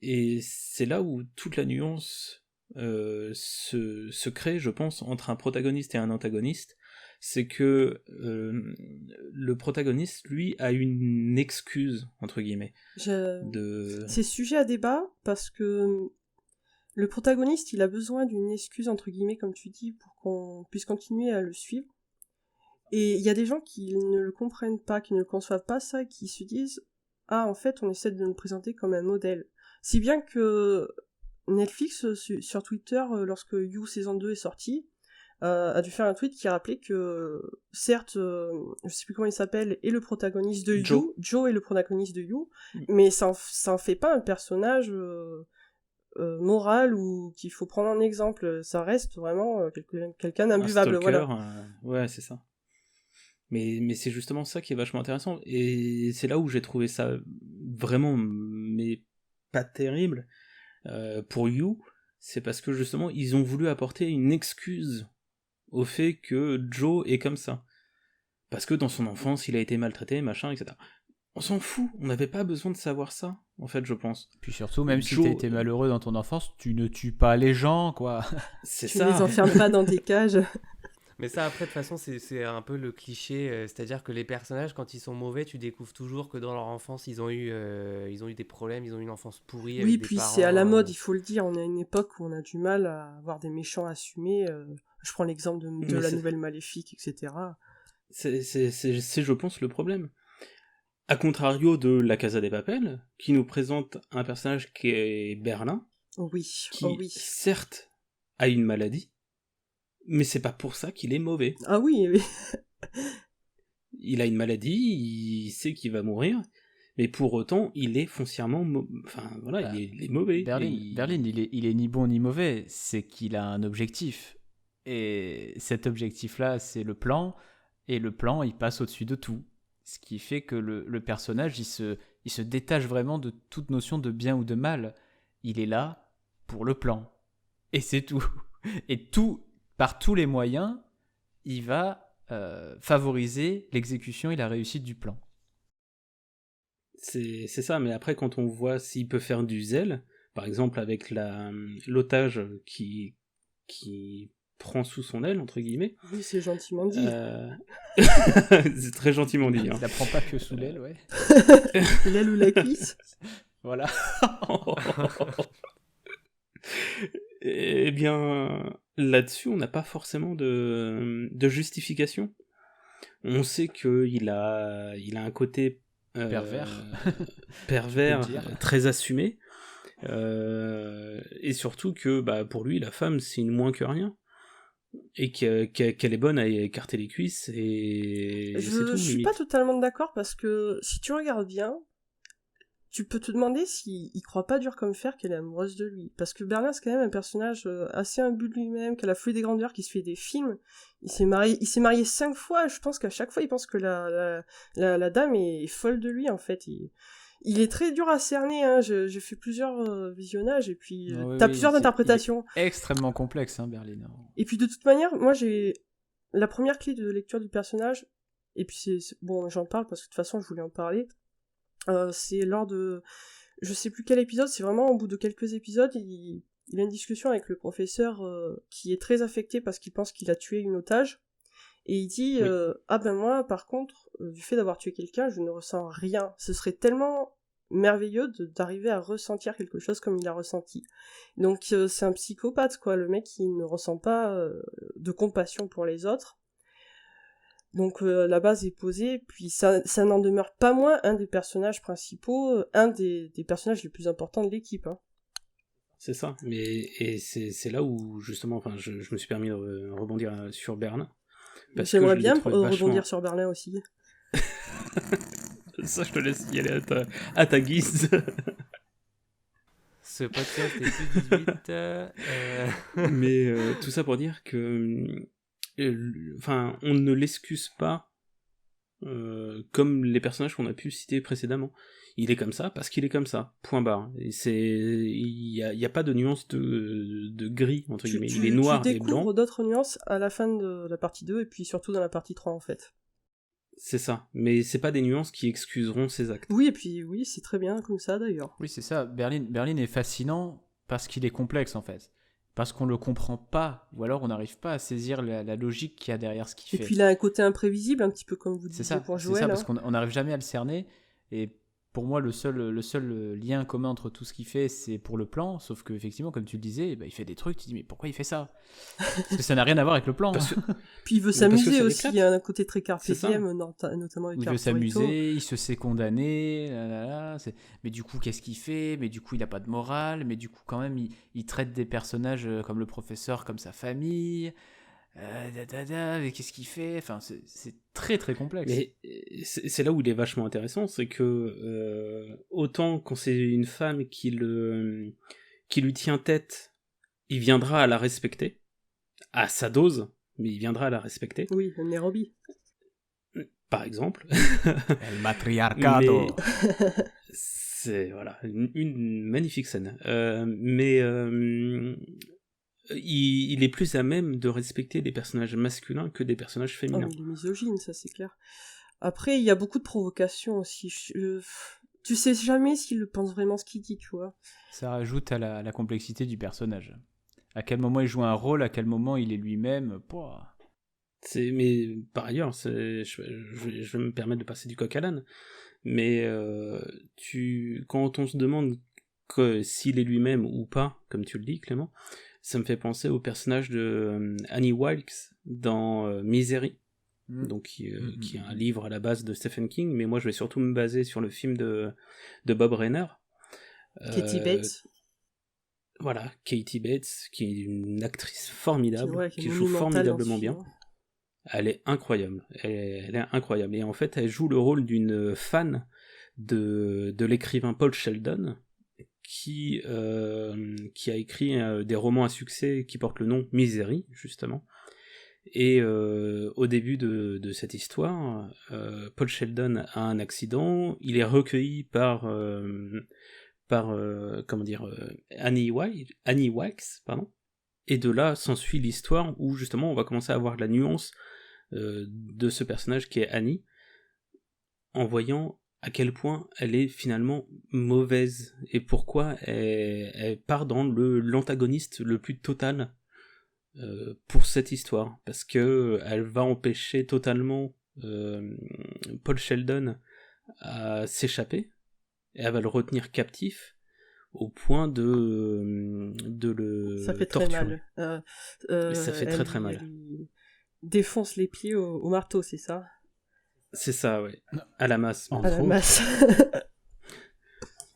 Et c'est là où toute la nuance se crée, je pense, entre un protagoniste et un antagoniste. C'est que le protagoniste, lui, a une excuse, entre guillemets. C'est sujet à débat, parce que le protagoniste, il a besoin d'une excuse, entre guillemets, comme tu dis, pour qu'on puisse continuer à le suivre. Et il y a des gens qui ne le comprennent pas, qui ne le conçoivent pas ça, qui se disent « Ah, en fait, on essaie de nous présenter comme un modèle. » Si bien que Netflix, sur Twitter, lorsque You saison 2 est sorti, a dû faire un tweet qui rappelait que, certes, je sais plus comment il s'appelle, est le protagoniste de You, Joe est le protagoniste de You, mais ça en fait pas un personnage moral ou qu'il faut prendre en exemple, ça reste vraiment quelqu'un d'imbuvable, voilà. Ouais, c'est ça. Mais c'est justement ça qui est vachement intéressant, et c'est là où j'ai trouvé ça vraiment, mais pas terrible, pour You, c'est parce que justement, ils ont voulu apporter une excuse au fait que Joe est comme ça. Parce que dans son enfance, il a été maltraité, machin, etc. On s'en fout, on n'avait pas besoin de savoir ça, en fait, je pense. Puis surtout, même si t'as été malheureux dans ton enfance, tu ne tues pas les gens, quoi. C'est ça. Tu les enfermes pas dans des cages. Mais ça, après, de toute façon, c'est un peu le cliché, c'est-à-dire que les personnages, quand ils sont mauvais, tu découvres toujours que dans leur enfance, ils ont eu des problèmes, ils ont eu une enfance pourrie. Oui, puis c'est à la mode, il faut le dire, on est à une époque où on a du mal à avoir des méchants assumés, je prends l'exemple de la nouvelle Maléfique, etc. C'est, je pense, le problème. A contrario de La Casa de Papel, qui nous présente un personnage qui est Berlin, qui, certes, a une maladie, mais c'est pas pour ça qu'il est mauvais. Ah oui. Il a une maladie, il sait qu'il va mourir, mais pour autant, il est foncièrement... il est mauvais. Berlin, il est ni bon ni mauvais, c'est qu'il a un objectif. Et cet objectif-là, c'est le plan, et le plan, il passe au-dessus de tout. Ce qui fait que le personnage, il se détache vraiment de toute notion de bien ou de mal. Il est là pour le plan. Et c'est tout. Et par tous les moyens, il va favoriser l'exécution et la réussite du plan. C'est ça, mais après, quand on voit s'il peut faire du zèle, par exemple avec l'otage qui prend sous son aile, entre guillemets. Oui, c'est gentiment dit. C'est très gentiment dit. Hein. Il la prend pas que sous l'aile, ouais. L'aile ou la cuisse. Voilà. Eh bien, là-dessus, on n'a pas forcément de justification. On sait qu'il a un côté pervers très assumé. Et surtout que pour lui, la femme, c'est une moins que rien. Et qu'elle est bonne à écarter les cuisses. Et je suis pas totalement d'accord parce que si tu regardes bien, tu peux te demander s'il croit pas dur comme fer qu'elle est amoureuse de lui. Parce que Berlin, c'est quand même un personnage assez imbu de lui-même, qui a la folie des grandeurs, qui se fait des films. Il s'est marié 5 fois, je pense qu'à chaque fois, il pense que la dame est folle de lui, en fait. Il est très dur à cerner, hein. J'ai fait plusieurs visionnages, et puis t'as plusieurs interprétations. Extrêmement complexe, hein, Berlin. Et puis de toute manière, moi j'ai la première clé de lecture du personnage, et puis bon, j'en parle parce que de toute façon je voulais en parler. C'est lors de... Je sais plus quel épisode, c'est vraiment au bout de quelques épisodes, il a une discussion avec le professeur qui est très affecté parce qu'il pense qu'il a tué une otage. Et il dit ah ben moi, par contre, du fait d'avoir tué quelqu'un, je ne ressens rien. Ce serait tellement merveilleux d'arriver à ressentir quelque chose comme il a ressenti. Donc c'est un psychopathe, quoi. Le mec, il ne ressent pas de compassion pour les autres. Donc la base est posée, puis ça n'en demeure pas moins un des personnages principaux, un des personnages les plus importants de l'équipe. Hein. C'est ça, et c'est là où justement, je me suis permis de rebondir sur Berlin. J'aimerais bien rebondir sur Berlin aussi. Ça, je te laisse y aller à ta guise. Ce podcast est plus 18. Mais tout ça pour dire que on ne l'excuse pas comme les personnages qu'on a pu citer précédemment. Il est comme ça parce qu'il est comme ça, point barre. Et il y a pas de nuance de gris, entre guillemets. Il est noir et blanc. Tu découvres d'autres nuances à la fin de la partie 2 et puis surtout dans la partie 3 en fait. C'est ça, mais c'est pas des nuances qui excuseront ses actes. Oui, et puis oui, c'est très bien comme ça d'ailleurs. Oui, c'est ça. Berlin est fascinant parce qu'il est complexe en fait. Parce qu'on le comprend pas, ou alors on n'arrive pas à saisir la logique qu'il y a derrière ce qu'il fait. Et puis il a un côté imprévisible, un petit peu comme vous disiez pour Joël. C'est ça, parce qu'on n'arrive jamais à le cerner, et pour moi, le seul lien commun entre tout ce qu'il fait, c'est pour le plan, sauf que effectivement, comme tu le disais, il fait des trucs, tu te dis, mais pourquoi il fait ça? Parce que ça n'a rien à voir avec le plan. Puis il veut s'amuser aussi, il y a un côté très carpe diem, notamment avec il veut s'amuser, il se sait condamner, mais du coup, qu'est-ce qu'il fait? Mais du coup, il n'a pas de morale, mais du coup, quand même, il traite des personnages comme le professeur, comme sa famille... mais qu'est-ce qu'il fait? Enfin, c'est très très complexe. Mais c'est là où il est vachement intéressant, c'est que autant quand c'est une femme qui lui tient tête, il viendra à la respecter, à sa dose, mais il viendra à la respecter. Oui, Nairobi. Par exemple. El matriarcado. C'est voilà, une magnifique scène. Mais il est plus à même de respecter des personnages masculins que des personnages féminins. Oh, il est misogyne, ça c'est clair. Après, il y a beaucoup de provocations aussi. Tu sais jamais s'il pense vraiment ce qu'il dit, tu vois. Ça rajoute à la complexité du personnage. À quel moment il joue un rôle, à quel moment il est lui-même. Mais par ailleurs, je vais me permettre de passer du coq à l'âne. Mais quand on se demande s'il est lui-même ou pas, comme tu le dis, Clément, ça me fait penser au personnage de Annie Wilkes dans Misery, donc qui est un livre à la base de Stephen King, mais moi je vais surtout me baser sur le film de Bob Rainer. Katie Bates. Voilà, Katie Bates, qui est une actrice formidable, qui joue formidablement bien. Elle est incroyable. Elle est incroyable. Et en fait, elle joue le rôle d'une fan de l'écrivain Paul Sheldon, qui a écrit des romans à succès qui portent le nom Misery, justement. Et au début de cette histoire, Paul Sheldon a un accident, il est recueilli par Annie Wilkes, pardon. Et de là s'ensuit l'histoire où justement on va commencer à avoir la nuance de ce personnage qui est Annie, en voyant à quel point elle est finalement mauvaise et pourquoi elle part dans l'antagoniste le plus total pour cette histoire, parce que elle va empêcher totalement Paul Sheldon à s'échapper, et elle va le retenir captif au point de le Ça fait torturer. très mal. Ça fait très très mal. Elle défonce les pieds au marteau, c'est ça? C'est ça, ouais. À la masse. À la masse.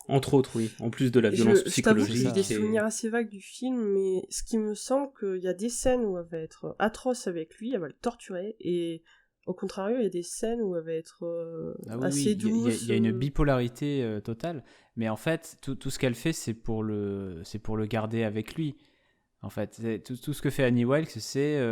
Entre autres, oui. En plus de la violence psychologique. J'ai des souvenirs assez vagues du film, mais ce qui me semble qu'il y a des scènes où elle va être atroce avec lui, elle va le torturer, et au contraire, il y a des scènes où elle va être assez douce. Il y a une bipolarité totale, mais en fait, tout ce qu'elle fait, c'est pour le garder avec lui. En fait, tout ce que fait Annie Wilkes, c'est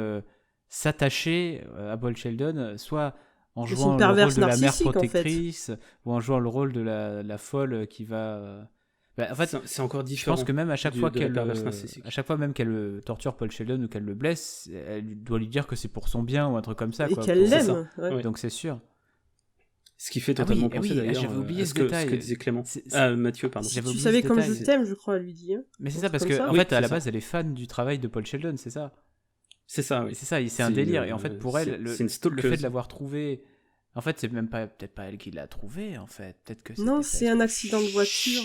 s'attacher à Paul Sheldon, soit en jouant le rôle de la mère protectrice, ou en jouant le rôle de la folle qui va... en fait, c'est encore différent. Je pense que même à chaque fois qu'elle torture Paul Sheldon ou qu'elle le blesse, elle doit lui dire que c'est pour son bien ou un truc comme ça. Et qu'elle l'aime. Ouais. Donc c'est sûr. Ce qui fait totalement penser d'ailleurs j'avais oublié ce détail. Ce que disait Clément. Mathieu, pardon. Tu savais comme je t'aime, je crois, elle lui dit. Mais c'est ça, parce qu'en fait, à la base, elle est fan du travail de Paul Sheldon, c'est ça. C'est ça, oui. C'est ça, c'est un délire. Et en fait, pour elle, le fait de l'avoir trouvé... En fait, c'est même peut-être pas elle qui l'a trouvé, en fait. Peut-être que non, c'est un accident de voiture.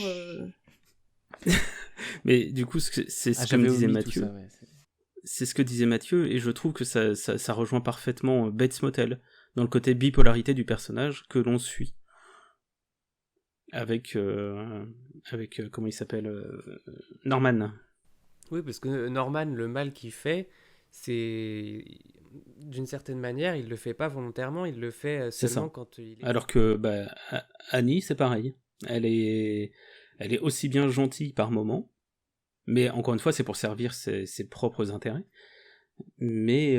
Mais du coup, c'est ce que me disait Mathieu. C'est ce que disait Mathieu, et je trouve que ça rejoint parfaitement Bates Motel, dans le côté bipolarité du personnage que l'on suit. Avec comment il s'appelle Norman. Oui, parce que Norman, le mal qu'il fait, c'est... D'une certaine manière, il le fait pas volontairement, il le fait seulement quand il est... Alors que Annie, c'est pareil. Elle est aussi bien gentille par moment, mais encore une fois, c'est pour servir ses propres intérêts. Mais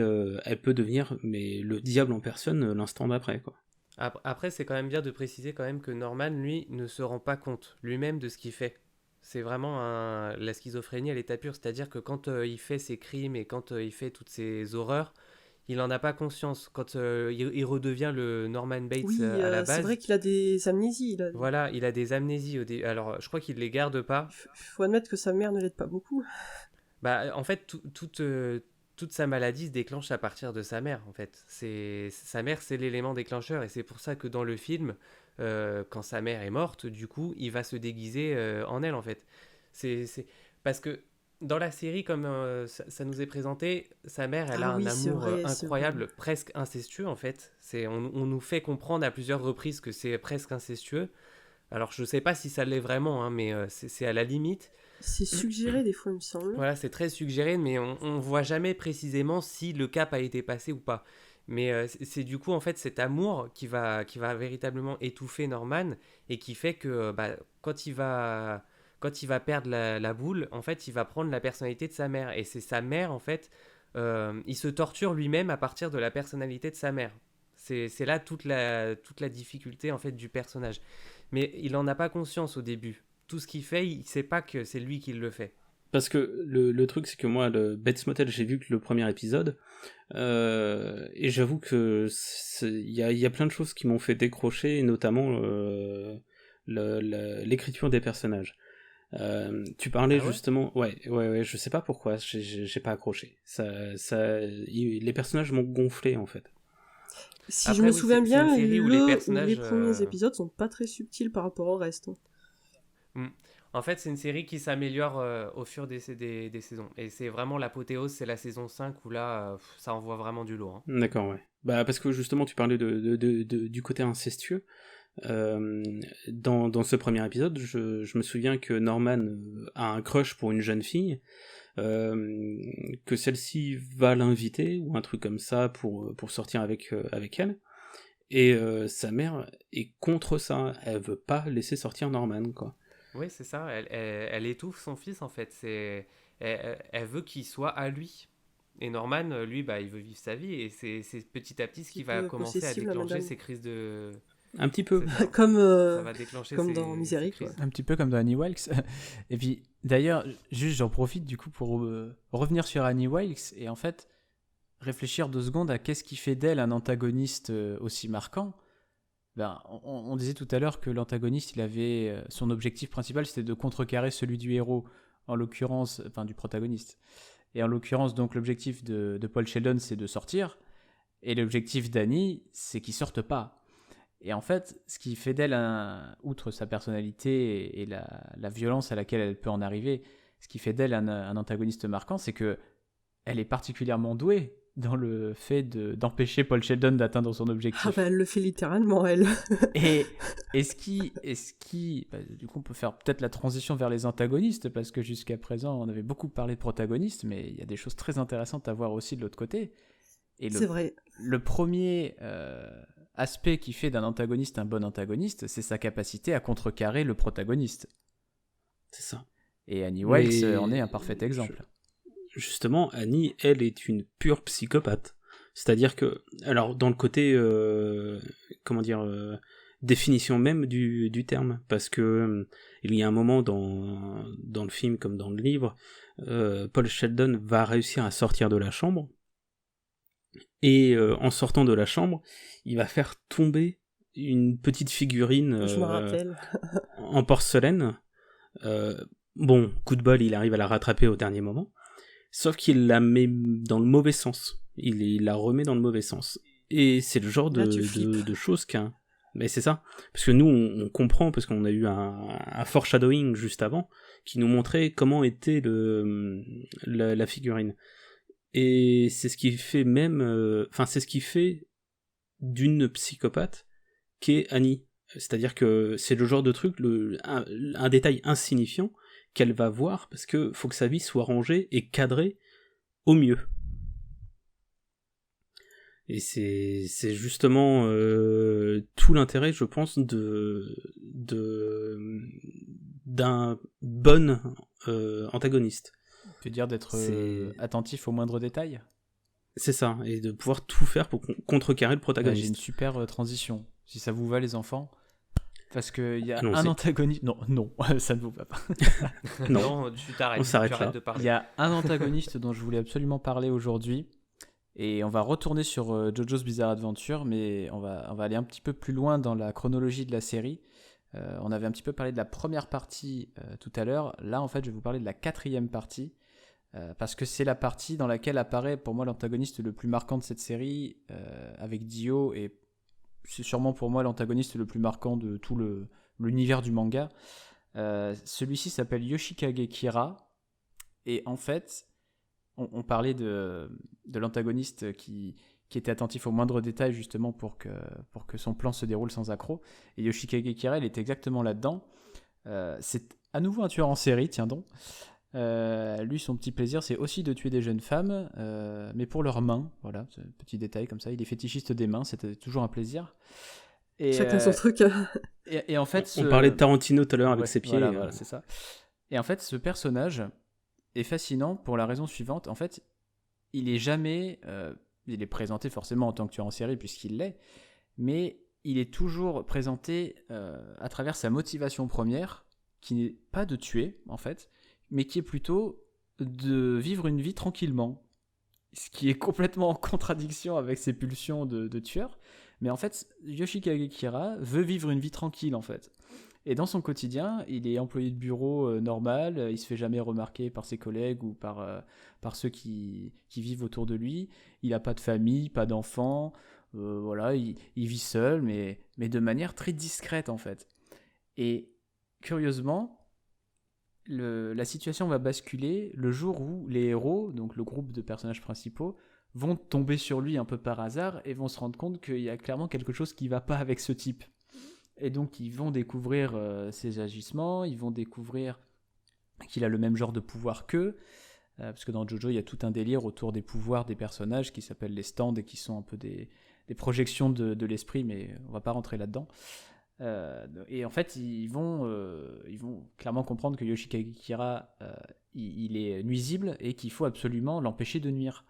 elle peut devenir le diable en personne l'instant d'après, quoi. Après, c'est quand même bien de préciser quand même que Norman, lui, ne se rend pas compte lui-même de ce qu'il fait. C'est vraiment la schizophrénie à l'état pur, c'est-à-dire que quand il fait ses crimes et quand il fait toutes ses horreurs, il n'en a pas conscience. Quand il redevient le Norman Bates à la base... c'est vrai qu'il a des amnésies. Voilà, il a des amnésies. Alors, je crois qu'il ne les garde pas. Faut admettre que sa mère ne l'aide pas beaucoup. En fait, toute sa maladie se déclenche à partir de sa mère, en fait. Sa mère, c'est l'élément déclencheur, et c'est pour ça que dans le film, quand sa mère est morte, du coup, il va se déguiser en elle, en fait. C'est parce que dans la série, comme ça nous est présenté, sa mère, elle a un amour incroyable, presque incestueux, en fait. On nous fait comprendre à plusieurs reprises que c'est presque incestueux. Alors, je sais pas si ça l'est vraiment, hein, mais c'est à la limite. C'est suggéré des fois, il me semble. Voilà, c'est très suggéré, mais on voit jamais précisément si le cap a été passé ou pas. Mais c'est du coup, en fait, cet amour qui va véritablement étouffer Norman et qui fait que quand il va perdre la boule, en fait, il va prendre la personnalité de sa mère. Et c'est sa mère, en fait, il se torture lui-même à partir de la personnalité de sa mère. C'est là toute la difficulté, en fait, du personnage. Mais il n'en a pas conscience au début. Tout ce qu'il fait, il ne sait pas que c'est lui qui le fait. Parce que le truc, c'est que moi, le Bates Motel, j'ai vu que le premier épisode, et j'avoue que il y a plein de choses qui m'ont fait décrocher, notamment l'écriture des personnages. Tu parlais justement... Ouais, je sais pas pourquoi, j'ai pas accroché. Les personnages m'ont gonflé, en fait. Si je me souviens bien, les premiers épisodes sont pas très subtils par rapport au reste. En fait, c'est une série qui s'améliore au fur des saisons. Et c'est vraiment l'apothéose, c'est la saison 5 où là, ça envoie vraiment du lourd. Hein. D'accord, ouais. Parce que justement, tu parlais du côté incestueux. Dans ce premier épisode, je me souviens que Norman a un crush pour une jeune fille, que celle-ci va l'inviter, ou un truc comme ça, pour sortir avec elle. Et sa mère est contre ça. Elle veut pas laisser sortir Norman, quoi. Oui, c'est ça. Elle étouffe son fils, en fait. Elle veut qu'il soit à lui. Et Norman, lui, il veut vivre sa vie. Et c'est petit à petit ce qui va commencer à déclencher ses crises de... Un petit peu. Comme dans Misery, quoi. Un petit peu comme dans Annie Wilkes. Et puis, d'ailleurs, juste j'en profite du coup pour revenir sur Annie Wilkes et en fait réfléchir 2 secondes à qu'est-ce qui fait d'elle un antagoniste aussi marquant. On disait tout à l'heure que l'antagoniste, il avait son objectif principal, c'était de contrecarrer celui du héros, en l'occurrence, enfin du protagoniste. Et en l'occurrence, donc l'objectif de Paul Sheldon, c'est de sortir, et l'objectif d'Annie, c'est qu'il sorte pas. Et en fait, ce qui fait d'elle, outre sa personnalité et la violence à laquelle elle peut en arriver, ce qui fait d'elle un antagoniste marquant, c'est que elle est particulièrement douée dans le fait d'empêcher Paul Sheldon d'atteindre son objectif. Ah bah elle le fait littéralement, elle. et du coup on peut faire peut-être la transition vers les antagonistes, parce que jusqu'à présent on avait beaucoup parlé de protagonistes, mais il y a des choses très intéressantes à voir aussi de l'autre côté. Et c'est vrai. Le premier aspect qui fait d'un antagoniste un bon antagoniste, c'est sa capacité à contrecarrer le protagoniste. C'est ça. Et Annie Wilkes en est un parfait exemple. Justement, Annie, elle, est une pure psychopathe. C'est-à-dire que, alors, dans le côté, définition même du terme, parce que il y a un moment dans le film comme dans le livre, Paul Sheldon va réussir à sortir de la chambre, et en sortant de la chambre, il va faire tomber une petite figurine Je me rappelle. en porcelaine. Bon, coup de bol, il arrive à la rattraper au dernier moment. Sauf qu'il la met dans le mauvais sens. Il la remet dans le mauvais sens. Et c'est le genre de choses qu'un... Mais c'est ça. Parce que nous, on comprend, parce qu'on a eu un foreshadowing juste avant, qui nous montrait comment était la figurine. Et c'est ce qui fait même... c'est ce qui fait d'une psychopathe qu'est Annie. C'est-à-dire que c'est le genre de truc, un détail insignifiant, qu'elle va voir, parce que faut que sa vie soit rangée et cadrée au mieux. Et c'est justement tout l'intérêt, je pense, d'un bon antagoniste. Tu veux dire d'être attentif aux moindres détails ? C'est ça, et de pouvoir tout faire pour contrecarrer le protagoniste. J'ai une super transition, si ça vous va les enfants. Parce qu'il y a un antagoniste... Non, ça ne vous va pas. Non, tu t'arrêtes. On s'arrête là. De parler. Il y a un antagoniste dont je voulais absolument parler aujourd'hui. Et on va retourner sur JoJo's Bizarre Adventure, mais on va aller un petit peu plus loin dans la chronologie de la série. On avait un petit peu parlé de la première partie tout à l'heure. Là, en fait, je vais vous parler de la 4e partie. Parce que c'est la partie dans laquelle apparaît pour moi l'antagoniste le plus marquant de cette série, avec Dio, et c'est sûrement pour moi l'antagoniste le plus marquant de tout l'univers du manga. Celui-ci s'appelle Yoshikage Kira, et en fait, on parlait de l'antagoniste qui était attentif aux moindres détails justement pour que son plan se déroule sans accroc, et Yoshikage Kira, il est exactement là-dedans. C'est à nouveau un tueur en série, tiens donc. Lui, son petit plaisir, c'est aussi de tuer des jeunes femmes, mais pour leurs mains. Voilà, c'est un petit détail comme ça. Il est fétichiste des mains, c'était toujours un plaisir. Et, chacun son truc. Et en fait, on parlait de Tarantino tout à l'heure avec ses pieds. Voilà, c'est ça. Et en fait, ce personnage est fascinant pour la raison suivante. En fait, il est jamais... il est présenté forcément en tant que tueur en série, puisqu'il l'est, mais il est toujours présenté à travers sa motivation première, qui n'est pas de tuer, en fait, mais qui est plutôt de vivre une vie tranquillement, ce qui est complètement en contradiction avec ses pulsions de tueur. Mais en fait, Yoshikage Kira veut vivre une vie tranquille, en fait. Et dans son quotidien, il est employé de bureau normal, il se fait jamais remarquer par ses collègues ou par ceux qui vivent autour de lui. Il n'a pas de famille, pas d'enfants, voilà, il vit seul, mais de manière très discrète, en fait. Et curieusement, la situation va basculer le jour où les héros, donc le groupe de personnages principaux, vont tomber sur lui un peu par hasard et vont se rendre compte qu'il y a clairement quelque chose qui ne va pas avec ce type. Et donc ils vont découvrir ses agissements, ils vont découvrir qu'il a le même genre de pouvoir qu'eux, parce que dans JoJo il y a tout un délire autour des pouvoirs des personnages qui s'appellent les stands et qui sont un peu des projections de l'esprit, mais on ne va pas rentrer là-dedans. Et en fait ils vont clairement comprendre que Yoshikage Kira il est nuisible et qu'il faut absolument l'empêcher de nuire.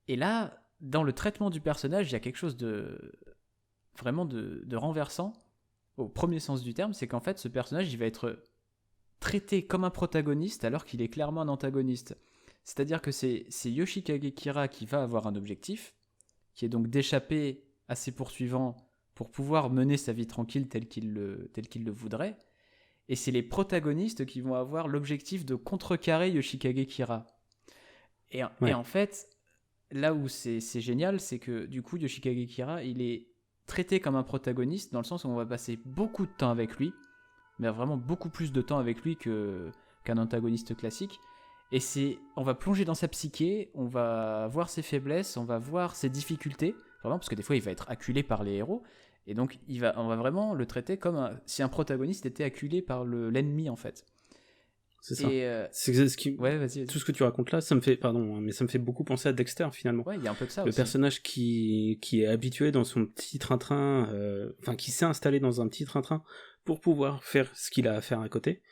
Et là, dans le traitement du personnage, il y a quelque chose de vraiment de renversant au premier sens du terme, c'est qu'en fait ce personnage il va être traité comme un protagoniste alors qu'il est clairement un antagoniste. C'est-à-dire que c'est Yoshikage Kira qui va avoir un objectif, qui est donc d'échapper à ses poursuivants pour pouvoir mener sa vie tranquille tel qu'il le voudrait, et c'est les protagonistes qui vont avoir l'objectif de contrecarrer Yoshikage Kira. Et en fait, là où c'est génial, c'est que du coup Yoshikage Kira, il est traité comme un protagoniste, dans le sens où on va passer beaucoup de temps avec lui, mais vraiment beaucoup plus de temps avec lui qu'un antagoniste classique. Et on va plonger dans sa psyché, on va voir ses faiblesses, on va voir ses difficultés, vraiment, parce que des fois il va être acculé par les héros, et donc on va vraiment le traiter comme si un protagoniste était acculé par l'ennemi en fait. C'est ça. C'est ce qui... Ouais, vas-y. Tout ce que tu racontes là, ça me fait beaucoup penser à Dexter finalement. Ouais, il y a un peu de ça le aussi. Personnage qui est habitué dans son petit train-train, qui s'est installé dans un petit train-train pour pouvoir faire ce qu'il a à faire à côté,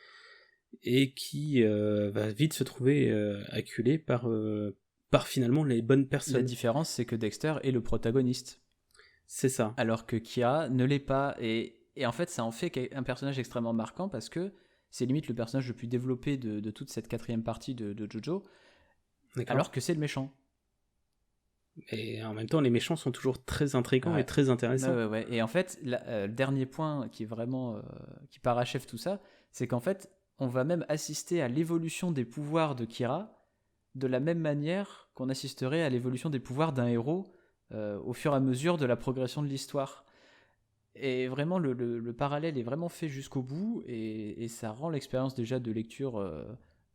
et qui va vite se trouver acculé par finalement les bonnes personnes. La différence, c'est que Dexter est le protagoniste. C'est ça. Alors que Kira ne l'est pas. Et en fait, ça en fait un personnage extrêmement marquant parce que c'est limite le personnage le plus développé de toute cette 4e partie de Jojo. D'accord. Alors que c'est le méchant. Et en même temps, les méchants sont toujours très intrigants et très intéressants. Ouais. Et en fait, le dernier point qui est vraiment qui parachève tout ça, c'est qu'en fait, on va même assister à l'évolution des pouvoirs de Kira de la même manière qu'on assisterait à l'évolution des pouvoirs d'un héros au fur et à mesure de la progression de l'histoire. Et vraiment, le parallèle est vraiment fait jusqu'au bout, et ça rend l'expérience déjà de lecture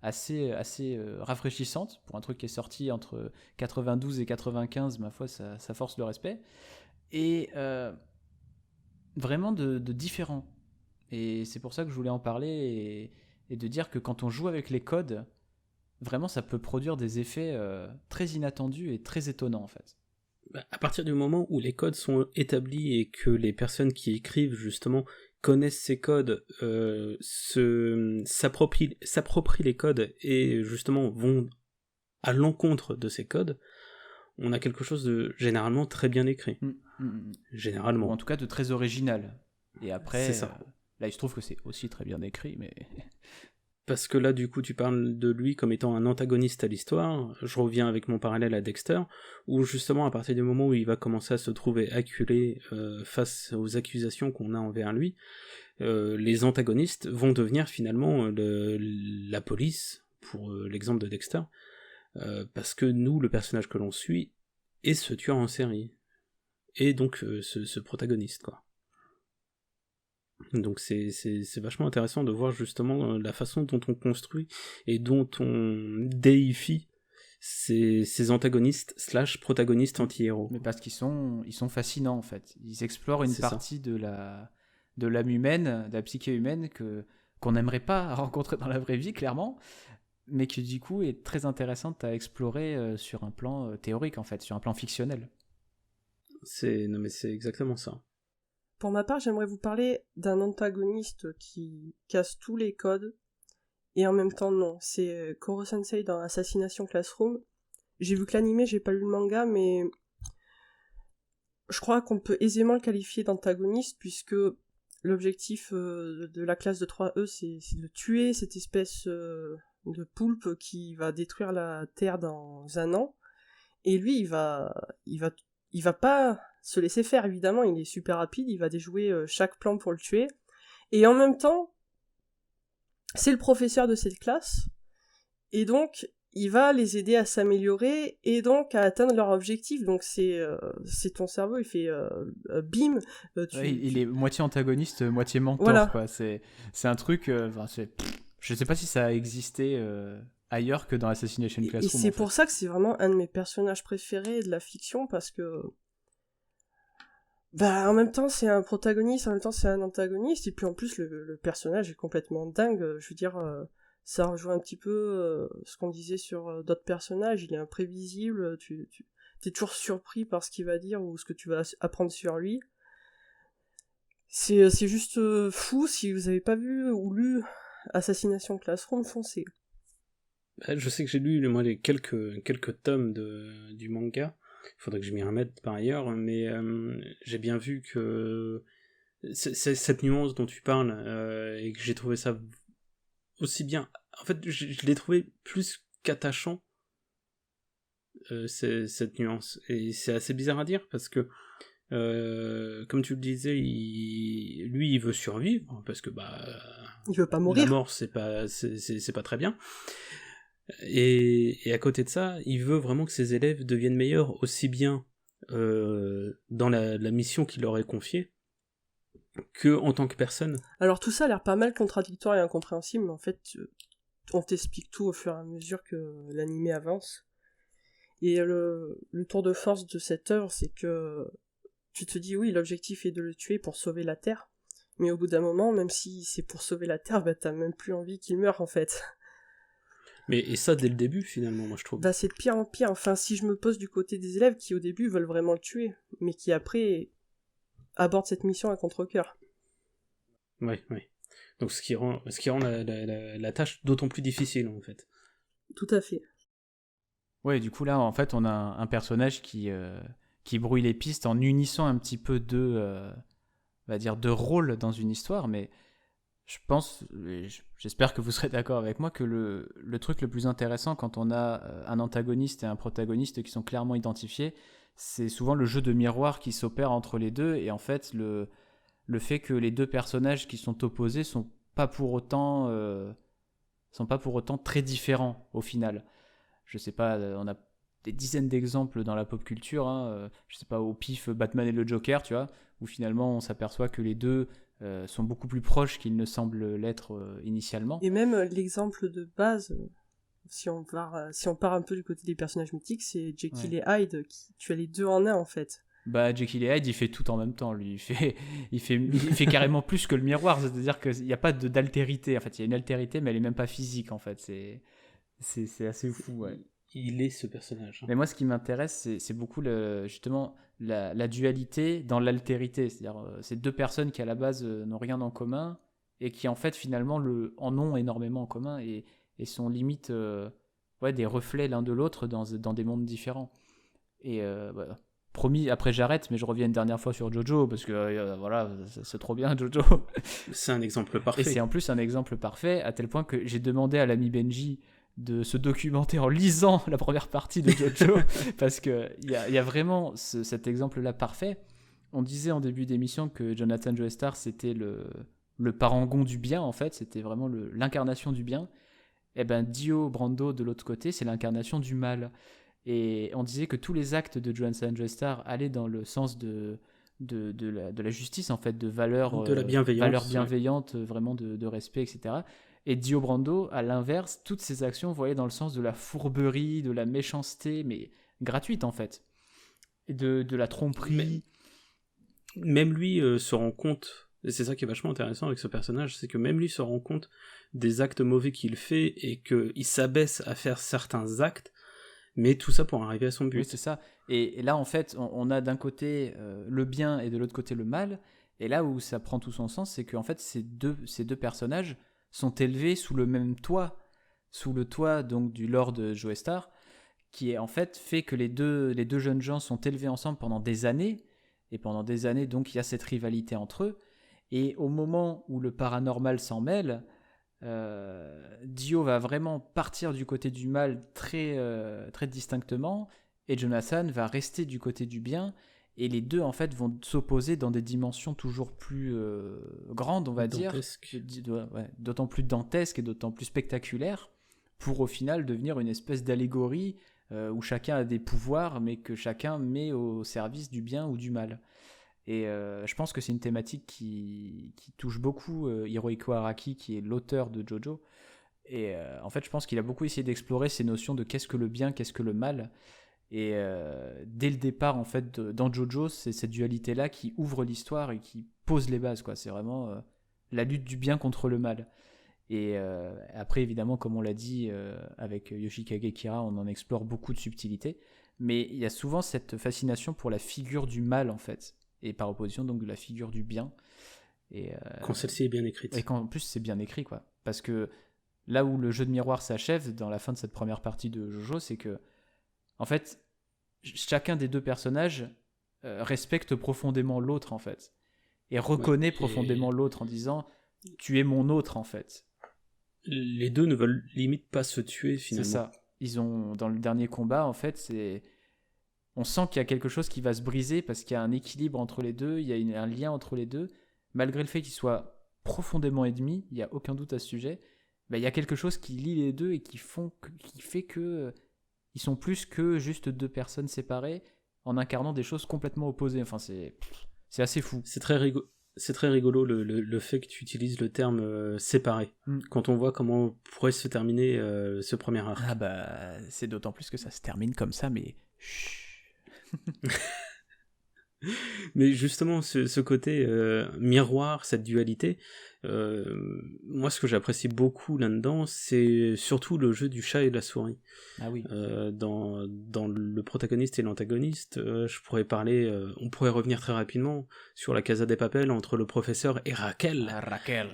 assez rafraîchissante pour un truc qui est sorti entre 92 et 95. Ma foi, ça force le respect, et vraiment de différent. Et c'est pour ça que je voulais en parler, et de dire que quand on joue avec les codes, vraiment ça peut produire des effets très inattendus et très étonnants en fait. À partir du moment où les codes sont établis et que les personnes qui écrivent justement connaissent ces codes, s'approprient les codes et justement vont à l'encontre de ces codes, on a quelque chose de généralement très bien écrit. Généralement. Ou en tout cas de très original. Et après, c'est ça. Là il se trouve que c'est aussi très bien écrit, mais... Parce que là, du coup, tu parles de lui comme étant un antagoniste à l'histoire. Je reviens avec mon parallèle à Dexter, où justement, à partir du moment où il va commencer à se trouver acculé face aux accusations qu'on a envers lui, les antagonistes vont devenir finalement la police, pour l'exemple de Dexter, parce que nous, le personnage que l'on suit, est ce tueur en série. Et donc, ce protagoniste, quoi. Donc c'est vachement intéressant de voir justement la façon dont on construit et dont on déifie ces antagonistes / protagonistes anti-héros. Mais parce qu'ils sont fascinants en fait. Ils explorent une partie de l'âme humaine, de la psyché humaine qu'on n'aimerait pas rencontrer dans la vraie vie clairement, mais qui du coup est très intéressante à explorer sur un plan théorique en fait, sur un plan fictionnel. Non mais c'est exactement ça. Pour ma part, j'aimerais vous parler d'un antagoniste qui casse tous les codes, et en même temps non. C'est Koro Sensei dans Assassination Classroom. J'ai vu que l'anime, j'ai pas lu le manga, mais je crois qu'on peut aisément le qualifier d'antagoniste, puisque l'objectif de la classe de 3E, c'est de tuer cette espèce de poulpe qui va détruire la Terre dans un an, et lui, il va pas se laisser faire, évidemment, il est super rapide, il va déjouer chaque plan pour le tuer, et en même temps, c'est le professeur de cette classe, et donc, il va les aider à s'améliorer, et donc à atteindre leur objectif, donc c'est ton cerveau, il fait bim, il est moitié antagoniste, moitié mentor, voilà. Quoi. C'est un truc, je sais pas si ça a existé ailleurs que dans Assassination Classroom. Et c'est pour ça que c'est vraiment un de mes personnages préférés de la fiction, parce que en même temps c'est un protagoniste, en même temps c'est un antagoniste, et puis en plus le personnage est complètement dingue. Je veux dire, ça rejoint un petit peu ce qu'on disait sur d'autres personnages. Il est imprévisible, t'es toujours surpris par ce qu'il va dire ou ce que tu vas apprendre sur lui. C'est juste fou. Si vous avez pas vu ou lu Assassination Classroom, foncez. Je sais que j'ai lu moi les quelques tomes du manga. Il faudrait que je m'y remette par ailleurs, mais j'ai bien vu que c'est cette nuance dont tu parles, et que j'ai trouvé ça aussi bien. En fait, je l'ai trouvé plus qu'attachant, cette nuance. Et c'est assez bizarre à dire, parce que, comme tu le disais, lui, il veut survivre, parce que il veut pas mourir. La mort, c'est pas très bien. Et à côté de ça, il veut vraiment que ses élèves deviennent meilleurs, aussi bien dans la mission qu'il leur est confiée que en tant que personne. Alors tout ça a l'air pas mal contradictoire et incompréhensible, mais en fait, on t'explique tout au fur et à mesure que l'animé avance. Et le tour de force de cette œuvre, c'est que tu te dis oui, l'objectif est de le tuer pour sauver la Terre, mais au bout d'un moment, même si c'est pour sauver la Terre, t'as même plus envie qu'il meure en fait. Et ça dès le début finalement, moi je trouve. C'est de pire en pire, enfin si je me pose du côté des élèves qui au début veulent vraiment le tuer, mais qui après abordent cette mission à contre-cœur. Ouais. Donc ce qui rend la tâche d'autant plus difficile en fait. Tout à fait. Ouais, du coup là en fait on a un personnage qui brouille les pistes en unissant un petit peu on va dire deux rôles dans une histoire, mais je pense, j'espère que vous serez d'accord avec moi, que le truc le plus intéressant quand on a un antagoniste et un protagoniste qui sont clairement identifiés, c'est souvent le jeu de miroir qui s'opère entre les deux, et en fait le fait que les deux personnages qui sont opposés sont pas pour autant très différents au final. Je sais pas, on a des dizaines d'exemples dans la pop culture, hein, je sais pas, au pif, Batman et le Joker, tu vois, où finalement on s'aperçoit que les deux sont beaucoup plus proches qu'ils ne semblent l'être initialement. Et même l'exemple de base, si on part un peu du côté des personnages mythiques, c'est Jekyll et Hyde, tu as les deux en un en fait. Bah, Jekyll et Hyde, il fait tout en même temps, lui. Il fait carrément plus que le miroir, c'est-à-dire qu'il n'y a pas d'altérité. En fait, il y a une altérité, mais elle n'est même pas physique, en fait. C'est assez fou, ouais. Il est ce personnage. Mais moi, ce qui m'intéresse, c'est beaucoup justement la dualité dans l'altérité. C'est-à-dire, ces deux personnes qui, à la base, n'ont rien en commun et qui, en fait, finalement, en ont énormément en commun et sont limite des reflets l'un de l'autre dans des mondes différents. Et voilà. Promis, après j'arrête, mais je reviens une dernière fois sur Jojo, parce que voilà, c'est trop bien Jojo. C'est un exemple parfait. Et c'est en plus un exemple parfait, à tel point que j'ai demandé à l'ami Benji de se documenter en lisant la première partie de Jojo, parce qu'il y a vraiment cet exemple-là parfait. On disait en début d'émission que Jonathan Joestar, c'était le parangon du bien, en fait, c'était vraiment l'incarnation du bien. Et ben Dio Brando, de l'autre côté, c'est l'incarnation du mal. Et on disait que tous les actes de Jonathan Joestar allaient dans le sens de la justice, en fait, de valeurs de la bienveillance, valeurs bienveillantes, vraiment de respect, etc. Et Dio Brando, à l'inverse, toutes ses actions voyaient dans le sens de la fourberie, de la méchanceté, mais gratuite, en fait. Et de la tromperie. Même lui se rend compte, et c'est ça qui est vachement intéressant avec ce personnage, c'est que même lui se rend compte des actes mauvais qu'il fait et qu'il s'abaisse à faire certains actes, mais tout ça pour arriver à son but. Oui, c'est ça. Et là, en fait, on a d'un côté le bien et de l'autre côté le mal. Et là où ça prend tout son sens, c'est qu'en fait, ces deux personnages sont élevés sous le même toit, sous le toit donc du Lord Joestar, qui est en fait fait que les deux jeunes gens sont élevés ensemble pendant des années. Et pendant des années, donc, il y a cette rivalité entre eux. Et au moment où le paranormal s'en mêle, Dio va vraiment partir du côté du mal très distinctement, et Jonathan va rester du côté du bien, et les deux en fait vont s'opposer dans des dimensions toujours plus grandes, on va dire, d'autant plus dantesques et d'autant plus spectaculaires, pour au final devenir une espèce d'allégorie où chacun a des pouvoirs, mais que chacun met au service du bien ou du mal. Et je pense que c'est une thématique qui touche beaucoup Hirohiko Araki, qui est l'auteur de Jojo. Et en fait, je pense qu'il a beaucoup essayé d'explorer ces notions de qu'est-ce que le bien, qu'est-ce que le mal. Et dès le départ, en fait, dans Jojo, c'est cette dualité-là qui ouvre l'histoire et qui pose les bases, quoi. C'est vraiment la lutte du bien contre le mal. Et après, évidemment, comme on l'a dit avec Yoshikage Kira, on en explore beaucoup de subtilités. Mais il y a souvent cette fascination pour la figure du mal, en fait. Et par opposition donc de la figure du bien. Et quand celle-ci est bien écrite. Et quand en plus c'est bien écrit, quoi. Parce que là où le jeu de miroir s'achève dans la fin de cette première partie de Jojo, c'est que en fait chacun des deux personnages respecte profondément l'autre, en fait, et reconnaît profondément l'autre en disant tu es mon autre, en fait. Les deux ne veulent limite pas se tuer finalement. C'est ça. Ils ont, dans le dernier combat, en fait, on sent qu'il y a quelque chose qui va se briser parce qu'il y a un équilibre entre les deux, il y a un lien entre les deux. Malgré le fait qu'ils soient profondément ennemis, il n'y a aucun doute à ce sujet, il y a quelque chose qui lie les deux et qui fait que ils sont plus que juste deux personnes séparées. en incarnant des choses complètement opposées. Enfin, c'est assez fou. C'est très rigolo le fait que tu utilises le terme séparé, quand on voit comment pourrait se terminer ce premier arc. Ah bah, c'est d'autant plus que ça se termine comme ça, mais... Mais justement, ce côté miroir, cette dualité, moi ce que j'apprécie beaucoup là-dedans, c'est surtout le jeu du chat et de la souris. Ah oui. Dans le protagoniste et l'antagoniste, on pourrait revenir très rapidement sur la Casa de Papel entre le professeur et Raquel. Raquel,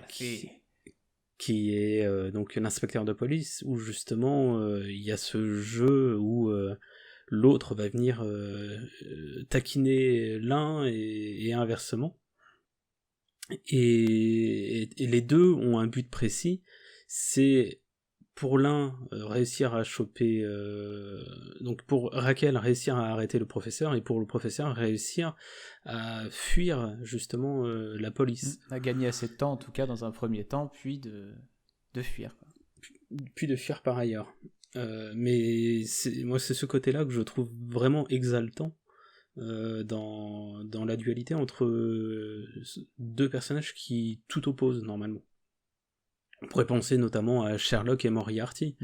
qui est donc l'inspecteur de police, où justement il y a ce jeu où l'autre va venir taquiner l'un et inversement. Et les deux ont un but précis, c'est pour l'un réussir à choper... donc pour Raquel réussir à arrêter le professeur, et pour le professeur réussir à fuir justement la police. À gagner assez de temps en tout cas dans un premier temps, puis de fuir. Puis de fuir par ailleurs. Mais moi c'est ce côté-là que je trouve vraiment exaltant dans la dualité entre deux personnages qui tout opposent normalement. On pourrait penser notamment à Sherlock et Moriarty,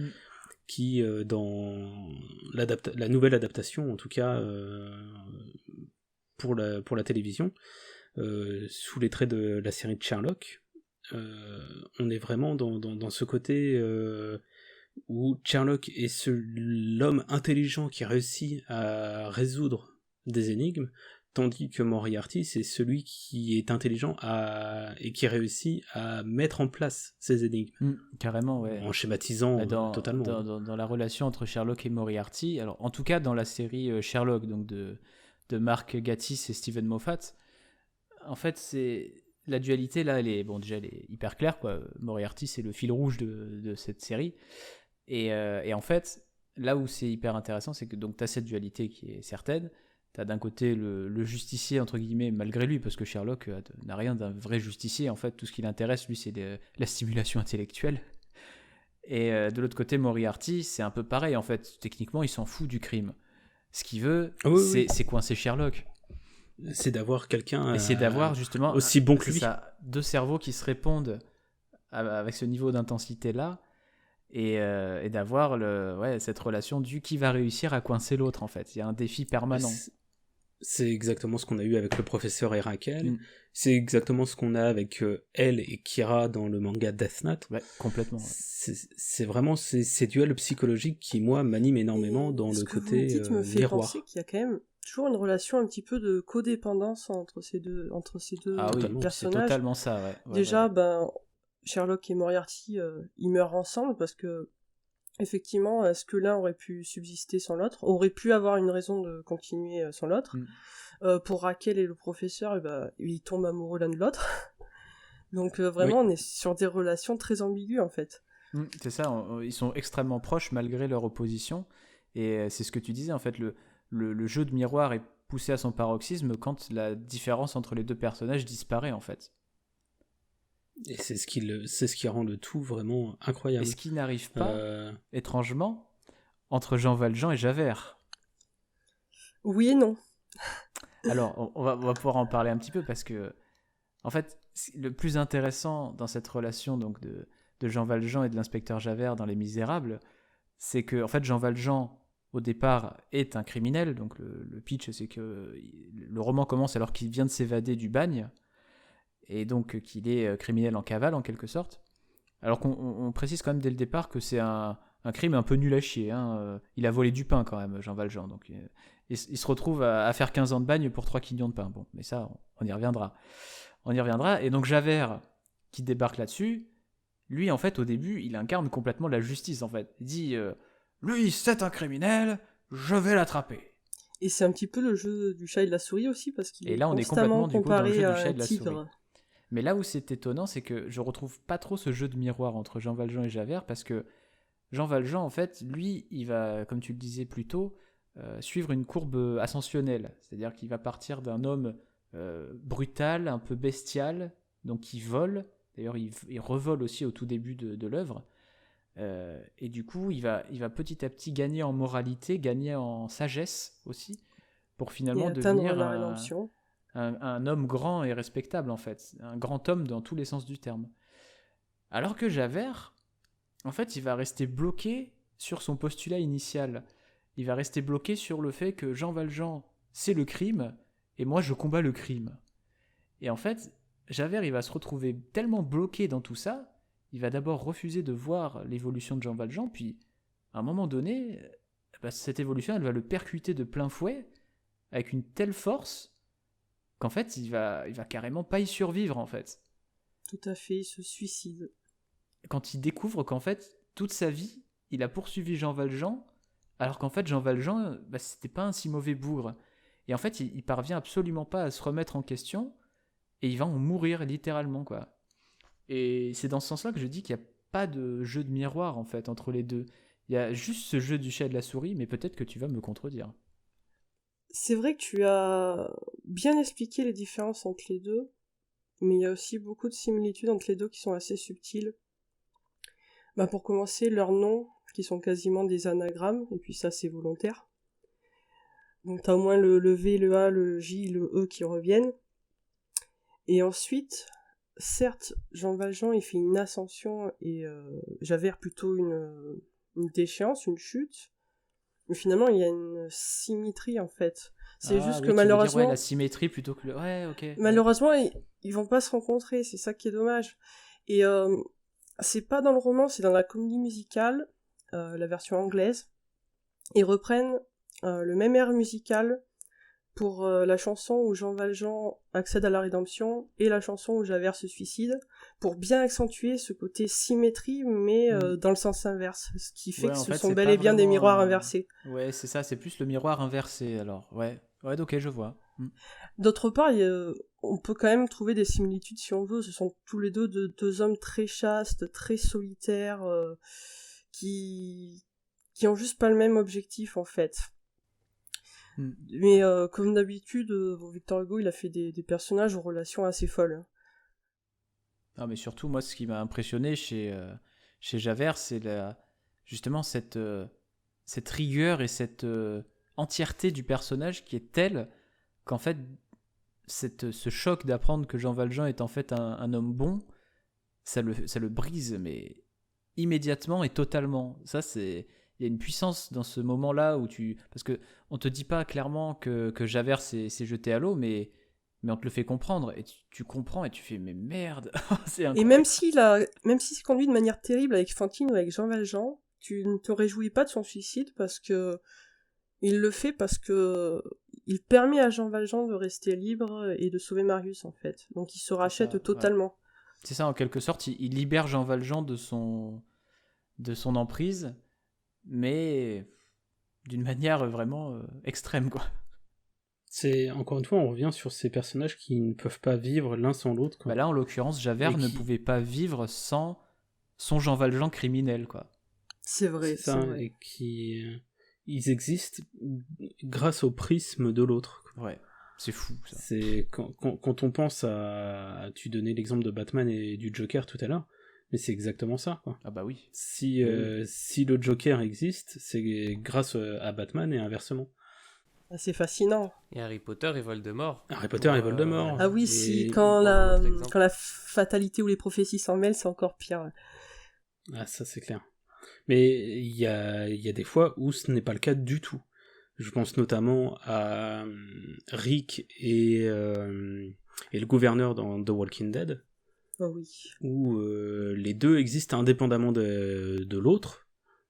qui dans la nouvelle adaptation, en tout cas pour la télévision, sous les traits de la série de Sherlock, on est vraiment dans ce côté où Sherlock est l'homme intelligent qui réussit à résoudre des énigmes, tandis que Moriarty, c'est celui qui est intelligent et qui réussit à mettre en place ces énigmes. Carrément, ouais. En schématisant totalement. Dans la relation entre Sherlock et Moriarty, alors en tout cas dans la série Sherlock, donc de Mark Gatiss et Steven Moffat, en fait, la dualité, là, elle est hyper claire, quoi. Moriarty, c'est le fil rouge de cette série. Et en fait, là où c'est hyper intéressant, c'est que tu as cette dualité qui est certaine. Tu as d'un côté le justicier, entre guillemets, malgré lui, parce que Sherlock n'a rien d'un vrai justicier. En fait, tout ce qui l'intéresse, lui, c'est la stimulation intellectuelle. Et de l'autre côté, Moriarty, c'est un peu pareil. En fait, techniquement, il s'en fout du crime. Ce qu'il veut, c'est coincer Sherlock. C'est d'avoir quelqu'un et c'est d'avoir justement aussi bon que lui. Deux cerveaux qui se répondent avec ce niveau d'intensité-là. Et d'avoir cette relation du qui va réussir à coincer l'autre, en fait. Il y a un défi permanent. C'est exactement ce qu'on a eu avec le professeur et Raquel. C'est exactement ce qu'on a avec elle et Kira dans le manga Death Note. Ouais, complètement. Ouais. C'est vraiment ces duels psychologiques qui, moi, m'animent énormément dans le côté miroir. Ce que vous dites me fait penser qu'il y a quand même toujours une relation un petit peu de codépendance entre ces deux personnages. C'est totalement ça, ouais. Déjà, Sherlock et Moriarty, ils meurent ensemble parce que, effectivement, est-ce que l'un aurait pu subsister sans l'autre, aurait pu avoir une raison de continuer sans l'autre. Pour Raquel et le professeur, ils tombent amoureux l'un de l'autre. Donc vraiment, on est sur des relations très ambiguës, en fait. C'est ça, ils sont extrêmement proches malgré leur opposition. Et c'est ce que tu disais, en fait, le jeu de miroir est poussé à son paroxysme quand la différence entre les deux personnages disparaît, en fait. Et c'est ce qui rend le tout vraiment incroyable. Et ce qui n'arrive pas, étrangement, entre Jean Valjean et Javert. Oui et non. Alors, on va pouvoir en parler un petit peu parce que, en fait, le plus intéressant dans cette relation donc de Jean Valjean et de l'inspecteur Javert dans Les Misérables, c'est que, en fait, Jean Valjean, au départ, est un criminel. Donc, le pitch, c'est que le roman commence alors qu'il vient de s'évader du bagne. Et donc qu'il est criminel en cavale, en quelque sorte. Alors qu'on précise quand même dès le départ que c'est un crime un peu nul à chier. Il a volé du pain quand même, Jean Valjean. Donc il se retrouve à faire 15 ans de bagne pour 3 quignons de pain. Bon, mais ça, on y reviendra. Et donc Javert, qui débarque là-dessus, lui, en fait, au début, il incarne complètement la justice, en fait. Il dit lui, c'est un criminel, je vais l'attraper. Et c'est un petit peu le jeu du chat et de la souris aussi, parce qu'il est constamment comparé à un tigre. Mais là où c'est étonnant, c'est que je retrouve pas trop ce jeu de miroir entre Jean Valjean et Javert, parce que Jean Valjean, en fait, lui, il va, comme tu le disais plus tôt, suivre une courbe ascensionnelle. C'est-à-dire qu'il va partir d'un homme brutal, un peu bestial, donc qui vole. D'ailleurs, il revole aussi au tout début de l'œuvre. Et du coup, il va petit à petit gagner en moralité, gagner en sagesse aussi, pour finalement devenir un homme grand et respectable, en fait. Un grand homme dans tous les sens du terme. Alors que Javert, en fait, il va rester bloqué sur son postulat initial. Il va rester bloqué sur le fait que Jean Valjean, c'est le crime, et moi, je combats le crime. Et en fait, Javert, il va se retrouver tellement bloqué dans tout ça, il va d'abord refuser de voir l'évolution de Jean Valjean, puis, à un moment donné, cette évolution, elle va le percuter de plein fouet, avec une telle force, qu'en fait, il va carrément pas y survivre, en fait. Tout à fait, il se suicide. Quand il découvre qu'en fait, toute sa vie, il a poursuivi Jean Valjean, alors qu'en fait, Jean Valjean, c'était pas un si mauvais bougre. Et en fait, il parvient absolument pas à se remettre en question, et il va en mourir, littéralement, quoi. Et c'est dans ce sens-là que je dis qu'il n'y a pas de jeu de miroir, en fait, entre les deux. Il y a juste ce jeu du chat et de la souris, mais peut-être que tu vas me contredire. C'est vrai que tu as bien expliqué les différences entre les deux, mais il y a aussi beaucoup de similitudes entre les deux qui sont assez subtiles. Pour commencer, leurs noms, qui sont quasiment des anagrammes, et puis ça c'est volontaire. Donc t'as au moins le V, le A, le J, le E qui reviennent. Et ensuite, certes, Jean Valjean il fait une ascension et Javert plutôt une déchéance, une chute. Mais finalement, il y a une symétrie, en fait. C'est juste que malheureusement... la symétrie plutôt que le... Ouais, ok. Malheureusement, ils vont pas se rencontrer, c'est ça qui est dommage. Et c'est pas dans le roman, c'est dans la comédie musicale, la version anglaise. Ils reprennent le même air musical pour la chanson où Jean Valjean accède à la rédemption et la chanson où Javert se suicide, pour bien accentuer ce côté symétrie, mais dans le sens inverse, ce qui fait que ce sont bel et bien des miroirs inversés. Ouais, c'est ça, c'est plus le miroir inversé, alors, ouais, ok, je vois. D'autre part, on peut quand même trouver des similitudes si on veut, ce sont tous les deux hommes très chastes, très solitaires, qui ont juste pas le même objectif, en fait. Mais comme d'habitude, Victor Hugo, il a fait des personnages aux relations assez folles. Non, mais surtout, moi, ce qui m'a impressionné chez Javert, c'est justement cette rigueur et cette entièreté du personnage qui est telle qu'en fait, ce choc d'apprendre que Jean Valjean est en fait un homme bon, ça le brise, mais immédiatement et totalement. Ça, c'est... Il y a une puissance dans ce moment-là où parce que on te dit pas clairement que Javert s'est jeté à l'eau, mais on te le fait comprendre et tu comprends et tu fais mais merde. C'est incroyable. Et même s'il se conduit de manière terrible avec Fantine ou avec Jean Valjean, tu ne te réjouis pas de son suicide parce que il le fait parce que il permet à Jean Valjean de rester libre et de sauver Marius, en fait. Donc il se rachète totalement. Ouais. C'est ça, en quelque sorte, il libère Jean Valjean de son emprise, mais d'une manière vraiment extrême, quoi. C'est, encore une fois, on revient sur ces personnages qui ne peuvent pas vivre l'un sans l'autre, quoi. Là, en l'occurrence, Javert ne pouvait pas vivre sans son Jean Valjean criminel, quoi. C'est vrai, c'est ça, vrai. Et ils existent grâce au prisme de l'autre, quoi. Ouais, c'est fou, ça. C'est quand on pense à... Tu donnais l'exemple de Batman et du Joker tout à l'heure, mais c'est exactement ça, quoi. Ah bah oui. Si le Joker existe, c'est grâce à Batman et inversement. C'est fascinant. Et Harry Potter et Voldemort. Harry Potter et Voldemort. Ah oui, si, quand la fatalité ou les prophéties s'en mêlent, c'est encore pire. Ah, ça c'est clair. Mais il y a des fois où ce n'est pas le cas du tout. Je pense notamment à Rick et le gouverneur dans The Walking Dead. Oh oui. Où les deux existent indépendamment de l'autre,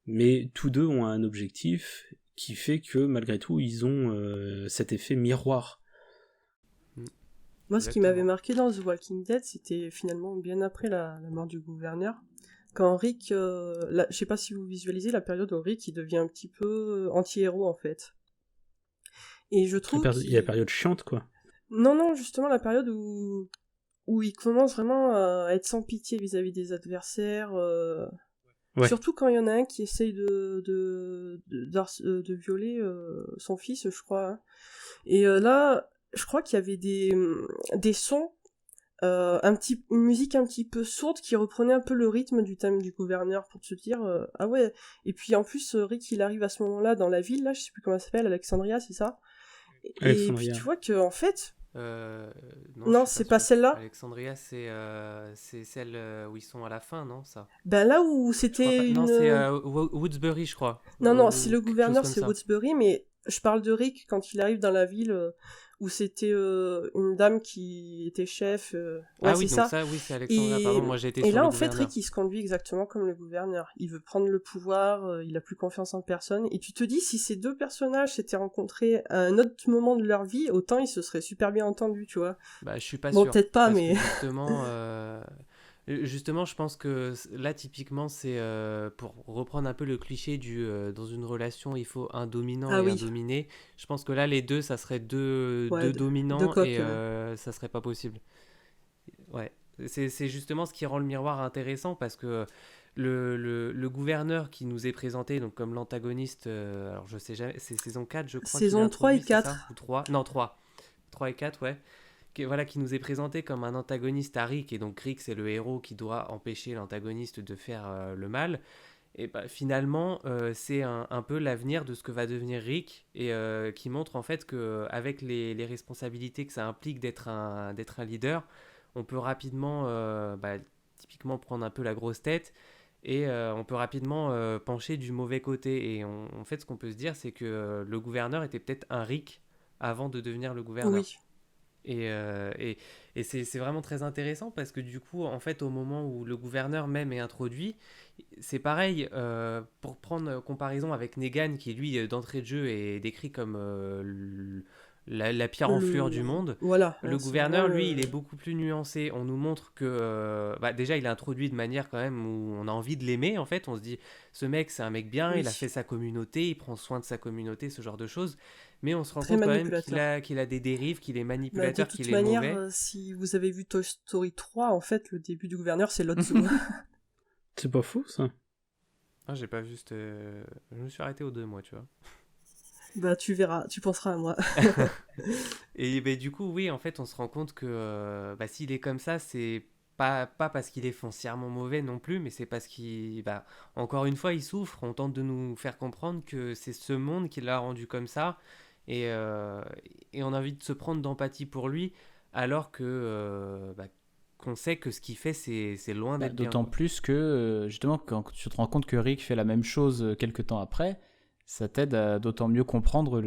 mais tous deux ont un objectif qui fait que malgré tout ils ont cet effet miroir. Moi, ce qui m'avait marqué dans The Walking Dead, c'était finalement bien après la mort du gouverneur, quand Rick, je sais pas si vous visualisez la période où Rick il devient un petit peu anti-héros, en fait. Et je trouve il y a la période chiante, quoi. Non, justement la période où il commence vraiment à être sans pitié vis-à-vis des adversaires. Ouais. Surtout quand il y en a un qui essaye de violer son fils, je crois. Hein. Et là, je crois qu'il y avait des sons, une musique un petit peu sourde qui reprenait un peu le rythme du thème du gouverneur pour te dire ah ouais. Et puis en plus, Rick il arrive à ce moment-là dans la ville, là, je sais plus comment ça s'appelle, Alexandria, c'est ça. Et puis tu vois que en fait... non, c'est pas celle-là. Alexandria, c'est celle où ils sont à la fin, non ça? Ben là où c'était Non, c'est Woodsbury, je crois. Non, si le gouverneur c'est Woodsbury, mais je parle de Rick quand il arrive dans la ville où c'était une dame qui était chef. Ouais, oui, donc ça, oui, c'est Alexandria, pardon, moi j'ai été sur le gouverneur. Et là, en fait, Rick, il se conduit exactement comme le gouverneur. Il veut prendre le pouvoir, il a plus confiance en personne, et tu te dis, si ces deux personnages s'étaient rencontrés à un autre moment de leur vie, autant ils se seraient super bien entendus, tu vois. Bah, je suis pas sûr. Bon, peut-être pas, mais... Justement, je pense que là, typiquement, c'est pour reprendre un peu le cliché dans une relation, il faut un dominant et un dominé. Je pense que là, les deux, ça serait deux dominants et ça serait pas possible. Ouais, c'est justement ce qui rend le miroir intéressant parce que le gouverneur qui nous est présenté donc comme l'antagoniste, alors je sais jamais, c'est saison 4, je crois. Saison 3 et 4. Ou 3, non 3 et 4, ouais. Qui nous est présenté comme un antagoniste à Rick, et donc Rick c'est le héros qui doit empêcher l'antagoniste de faire le mal, et bah, finalement c'est un peu l'avenir de ce que va devenir Rick, et qui montre en fait qu'avec les responsabilités que ça implique d'être un leader, on peut rapidement typiquement prendre un peu la grosse tête, et on peut rapidement pencher du mauvais côté, et en fait ce qu'on peut se dire c'est que le gouverneur était peut-être un Rick avant de devenir le gouverneur. Oui. Et c'est vraiment très intéressant parce que du coup, en fait, au moment où le gouverneur même est introduit, c'est pareil, pour prendre comparaison avec Negan, qui lui, d'entrée de jeu, est décrit comme la pire enflure du monde. Voilà. Le gouverneur, lui, il est beaucoup plus nuancé. On nous montre que, déjà, il est introduit de manière quand même où on a envie de l'aimer, en fait. On se dit, ce mec, c'est un mec bien, il a fait sa communauté, il prend soin de sa communauté, ce genre de choses. Mais on se rend compte quand même qu'il a des dérives, qu'il est manipulateur, qu'il est mauvais. De toute manière, si vous avez vu Toy Story 3, en fait, le début du gouverneur, c'est Lotso. C'est pas fou, ça. Ah, j'ai pas vu je me suis arrêté aux 2, moi, tu vois. Bah, tu verras, tu penseras à moi. Et bah, du coup, oui, en fait, on se rend compte que s'il est comme ça, c'est pas parce qu'il est foncièrement mauvais non plus, mais c'est parce qu'il, encore une fois, il souffre. On tente de nous faire comprendre que c'est ce monde qui l'a rendu comme ça. Et on a envie de se prendre d'empathie pour lui, alors que qu'on sait que ce qu'il fait, c'est loin d'être bien. D'autant plus que, justement, quand tu te rends compte que Rick fait la même chose quelques temps après, ça t'aide à d'autant mieux comprendre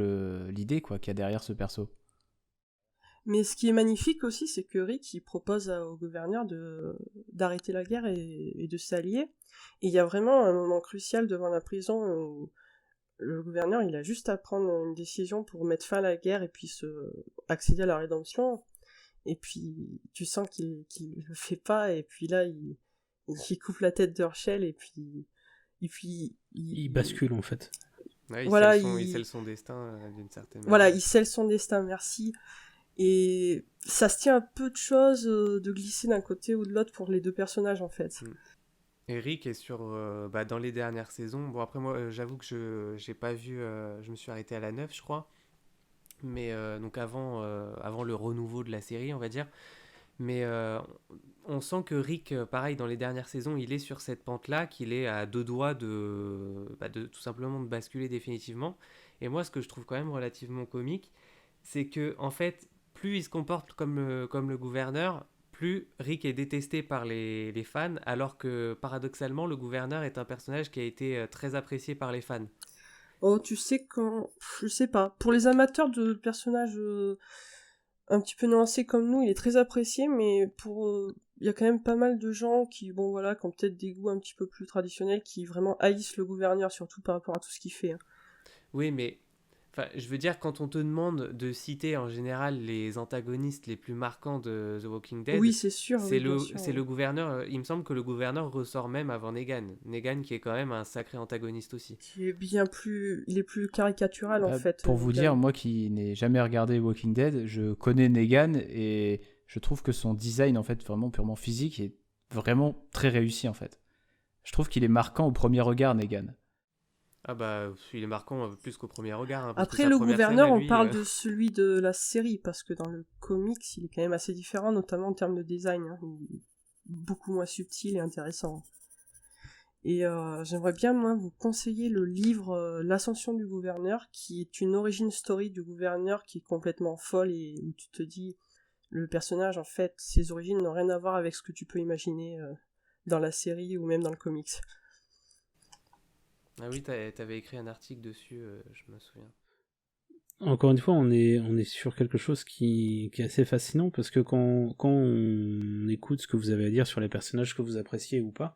l'idée qu'il y a derrière ce perso. Mais ce qui est magnifique aussi, c'est que Rick, il propose au gouverneur d'arrêter la guerre et de s'allier. Et il y a vraiment un moment crucial devant la prison où le gouverneur, il a juste à prendre une décision pour mettre fin à la guerre et puis accéder à la rédemption. Et puis, tu sens qu'il le fait pas, et puis là, il coupe la tête d'Herschel, et puis il bascule, en fait. Ouais, il scelle son destin, d'une certaine manière. Voilà, il scelle son destin, merci. Et ça se tient un peu de choses de glisser d'un côté ou de l'autre pour les deux personnages, en fait. Rick est dans les dernières saisons. Bon, après, moi, j'avoue que j'ai pas vu... je me suis arrêté à la 9, je crois. Mais donc avant le renouveau de la série, on va dire. Mais on sent que Rick, pareil, dans les dernières saisons, il est sur cette pente-là, qu'il est à 2 doigts de tout simplement de basculer définitivement. Et moi, ce que je trouve quand même relativement comique, c'est que, en fait, plus il se comporte comme le gouverneur, plus Rick est détesté par les fans, alors que, paradoxalement, le gouverneur est un personnage qui a été très apprécié par les fans. Oh, tu sais je sais pas. Pour les amateurs de personnages un petit peu nuancés comme nous, il est très apprécié, mais il y a quand même pas mal de gens qui ont peut-être des goûts un petit peu plus traditionnels, qui vraiment haïssent le gouverneur, surtout par rapport à tout ce qu'il fait. Hein. Oui, mais je veux dire, quand on te demande de citer en général les antagonistes les plus marquants de The Walking Dead, oui, c'est sûr, c'est le gouverneur. Il me semble que le gouverneur ressort même avant Negan. Negan qui est quand même un sacré antagoniste aussi. Il est plus caricatural en fait. Pour vous dire, moi qui n'ai jamais regardé Walking Dead, je connais Negan et je trouve que son design en fait vraiment purement physique est vraiment très réussi en fait. Je trouve qu'il est marquant au premier regard, Negan. Ah il est marquant plus qu'au premier regard. Hein, après, le gouverneur, on parle de celui de la série, parce que dans le comics, il est quand même assez différent, notamment en termes de design. Hein. Il est beaucoup moins subtil et intéressant. Et j'aimerais bien, moi, vous conseiller le livre L'Ascension du gouverneur, qui est une origin story du gouverneur qui est complètement folle et où tu te dis, le personnage, en fait, ses origines n'ont rien à voir avec ce que tu peux imaginer dans la série ou même dans le comics. Ah oui, t'avais écrit un article dessus, je me souviens. Encore une fois, on est sur quelque chose qui est assez fascinant, parce que quand on écoute ce que vous avez à dire sur les personnages que vous appréciez ou pas,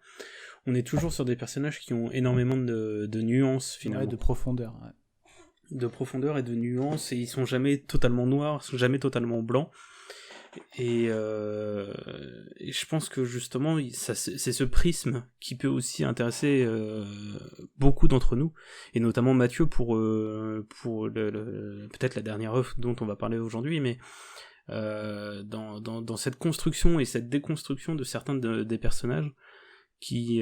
on est toujours sur des personnages qui ont énormément de nuances, finalement. Ouais, de profondeur. Ouais. De profondeur et de nuances, et ils sont jamais totalement noirs, ils sont jamais totalement blancs. Et je pense que justement, c'est ce prisme qui peut aussi intéresser beaucoup d'entre nous, et notamment Mathieu pour peut-être la dernière œuvre dont on va parler aujourd'hui, mais dans cette construction et cette déconstruction de certains des personnages qui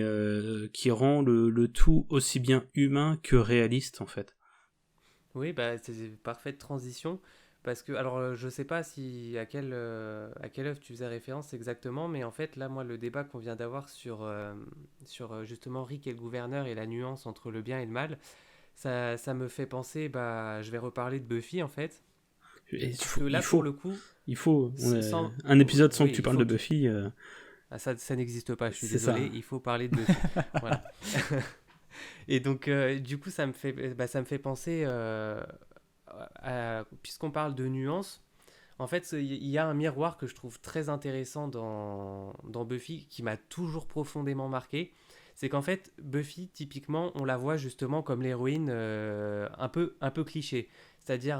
rend le tout aussi bien humain que réaliste, en fait. Oui, bah, c'est une parfaite transition. Parce que, alors, je sais pas à quelle œuvre tu faisais référence exactement, mais en fait, là, moi, le débat qu'on vient d'avoir sur justement Rick et le gouverneur et la nuance entre le bien et le mal, ça me fait penser, je vais reparler de Buffy, en fait. Parce que là, pour le coup... Il faut. Un épisode sans que tu parles de Buffy... Ah, ça n'existe pas, je suis désolé, il faut parler de Buffy. Voilà. Et donc, du coup, ça me fait penser... puisqu'on parle de nuances, en fait, il y a un miroir que je trouve très intéressant dans Buffy, qui m'a toujours profondément marqué. C'est qu'en fait, Buffy, typiquement, on la voit justement comme l'héroïne un peu cliché. C'est-à-dire,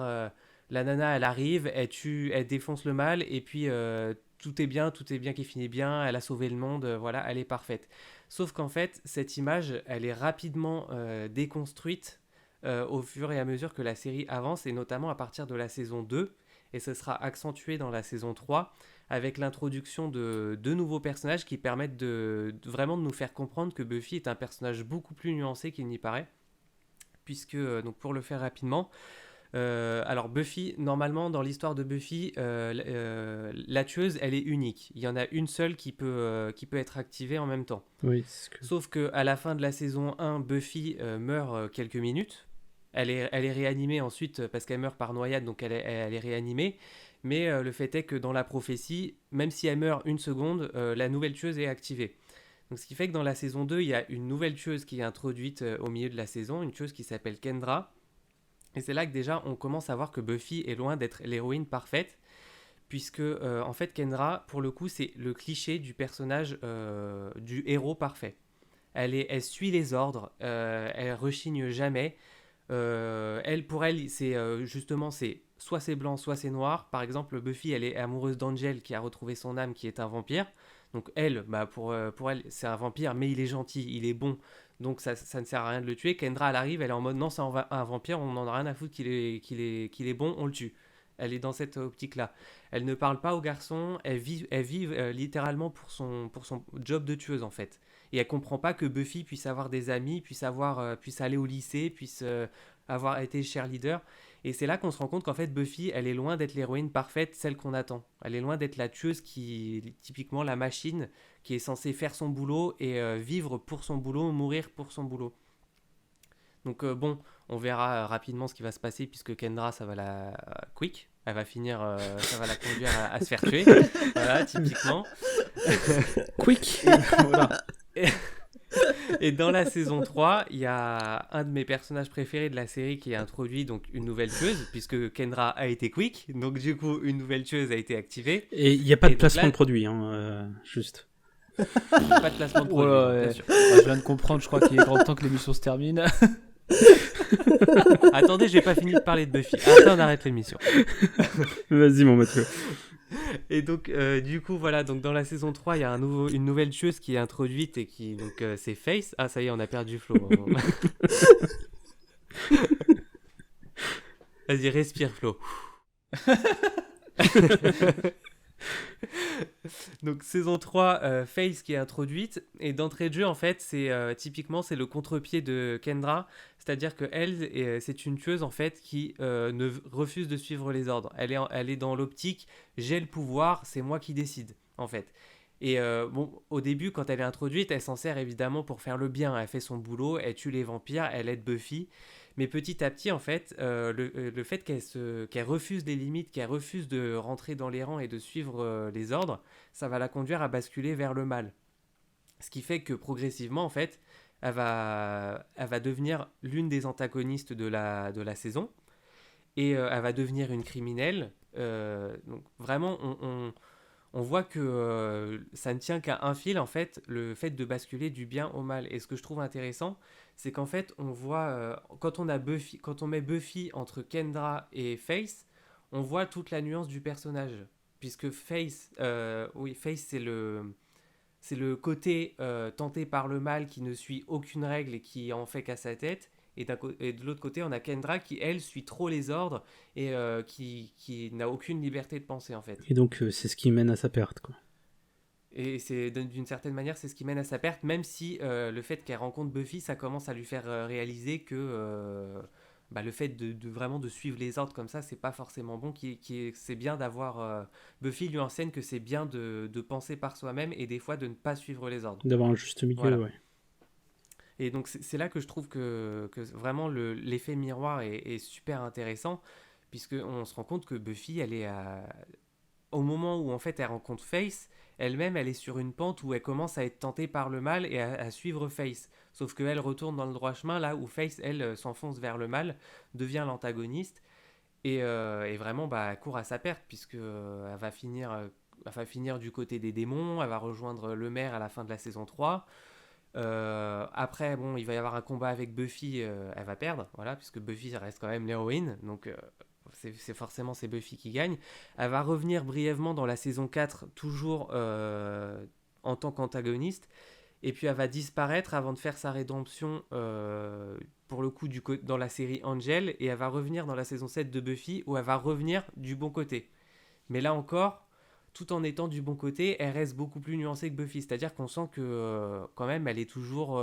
la nana, elle arrive, elle défonce le mal, et puis tout est bien qui finit bien, elle a sauvé le monde, voilà, elle est parfaite. Sauf qu'en fait, cette image, elle est rapidement déconstruite au fur et à mesure que la série avance, et notamment à partir de la saison 2, et ce sera accentué dans la saison 3, avec l'introduction de deux nouveaux personnages qui permettent vraiment de nous faire comprendre que Buffy est un personnage beaucoup plus nuancé qu'il n'y paraît, puisque, donc pour le faire rapidement, alors Buffy, normalement dans l'histoire de Buffy, la tueuse, elle est unique. Il y en a une seule qui peut être activée en même temps. Oui, Sauf qu'à la fin de la saison 1, Buffy meurt quelques minutes. Elle est réanimée ensuite parce qu'elle meurt par noyade, donc elle est réanimée. Mais le fait est que dans la prophétie, même si elle meurt une seconde, la nouvelle tueuse est activée. Donc, ce qui fait que dans la saison 2, il y a une nouvelle tueuse qui est introduite au milieu de la saison, une tueuse qui s'appelle Kendra. Et c'est là que déjà on commence à voir que Buffy est loin d'être l'héroïne parfaite, puisque en fait Kendra, pour le coup, c'est le cliché du personnage du héros parfait. Elle suit les ordres, elle rechigne jamais. Pour elle, c'est justement, soit c'est blanc, soit c'est noir. Par exemple, Buffy, elle est amoureuse d'Angel qui a retrouvé son âme, qui est un vampire. Donc elle, pour elle, c'est un vampire, mais il est gentil, il est bon. Donc ça ne sert à rien de le tuer. Kendra, elle arrive, elle est en mode non, c'est un vampire, on n'en a rien à foutre qu'il est bon, on le tue. Elle est dans cette optique-là. Elle ne parle pas aux garçons, elle vit littéralement pour son job de tueuse en fait. Et elle comprend pas que Buffy puisse avoir des amis, puisse aller au lycée, puisse avoir été cheerleader. Et c'est là qu'on se rend compte qu'en fait Buffy, elle est loin d'être l'héroïne parfaite, celle qu'on attend. Elle est loin d'être la tueuse qui, typiquement la machine, qui est censée faire son boulot et vivre pour son boulot, mourir pour son boulot. Donc bon, on verra rapidement ce qui va se passer puisque Kendra, ça va la quick. Elle va finir, ça va la conduire à se faire tuer. Voilà, typiquement. Quick. Voilà. Et dans la saison 3, il y a un de mes personnages préférés de la série qui est introduit, donc une nouvelle tueuse, puisque Kendra a été quick, donc du coup une nouvelle tueuse a été activée. Et il n'y a pas de placement de produit, juste. Pas de placement de produit, bien sûr. Je viens de comprendre, je crois qu'il est grand temps que l'émission se termine. Attendez, j'ai pas fini de parler de Buffy. Après, on arrête l'émission. Vas-y, mon Mathieu. Et donc, du coup, voilà, donc dans la saison 3, il y a une nouvelle tueuse qui est introduite et qui, donc, c'est Face. Ah, ça y est, on a perdu Flo. Vas-y, respire, Flo. Donc saison 3, Face qui est introduite, et d'entrée de jeu en fait typiquement c'est le contre-pied de Kendra, c'est-à-dire que elle c'est une tueuse en fait qui ne refuse de suivre les ordres. Elle est dans l'optique j'ai le pouvoir, c'est moi qui décide en fait. Et bon, au début, quand elle est introduite, elle s'en sert évidemment pour faire le bien. Elle fait son boulot, elle tue les vampires, elle aide Buffy. Mais petit à petit, en fait, le fait qu'elle refuse les limites, qu'elle refuse de rentrer dans les rangs et de suivre les ordres, ça va la conduire à basculer vers le mal. Ce qui fait que progressivement, en fait, elle va devenir l'une des antagonistes de la saison. Et elle va devenir une criminelle. Donc vraiment, on voit que ça ne tient qu'à un fil, en fait, le fait de basculer du bien au mal. Et ce que je trouve intéressant, c'est qu'en fait, on voit, quand on met Buffy entre Kendra et Faith, on voit toute la nuance du personnage. Puisque Faith, c'est le côté tenté par le mal qui ne suit aucune règle et qui en fait qu'à sa tête. Et de l'autre côté, on a Kendra qui, elle, suit trop les ordres et qui n'a aucune liberté de penser, en fait. Et donc, c'est ce qui mène à sa perte, quoi. Et c'est, d'une certaine manière, c'est ce qui mène à sa perte, même si le fait qu'elle rencontre Buffy, ça commence à lui faire réaliser que le fait de vraiment de suivre les ordres comme ça, c'est pas forcément bon. C'est bien d'avoir... Buffy lui enseigne que c'est bien de penser par soi-même et des fois de ne pas suivre les ordres. D'avoir un juste milieu, voilà. Ouais. Et donc c'est là que je trouve que vraiment l'effet miroir est super intéressant, puisqu'on se rend compte que Buffy, elle est au moment où en fait elle rencontre Faith, elle-même elle est sur une pente où elle commence à être tentée par le mal et à suivre Faith. Sauf qu'elle retourne dans le droit chemin, là où Faith, elle, s'enfonce vers le mal, devient l'antagoniste, et vraiment elle court à sa perte, puisque elle va finir du côté des démons, elle va rejoindre le maire à la fin de la saison 3. Après, bon, il va y avoir un combat avec Buffy, elle va perdre, voilà, puisque Buffy reste quand même l'héroïne, donc c'est Buffy qui gagne. Elle va revenir brièvement dans la saison 4, toujours en tant qu'antagoniste, et puis elle va disparaître avant de faire sa rédemption, pour le coup, dans la série Angel, et elle va revenir dans la saison 7 de Buffy, où elle va revenir du bon côté. Mais là encore, tout en étant du bon côté, elle reste beaucoup plus nuancée que Buffy. C'est-à-dire qu'on sent que, quand même, elle est toujours...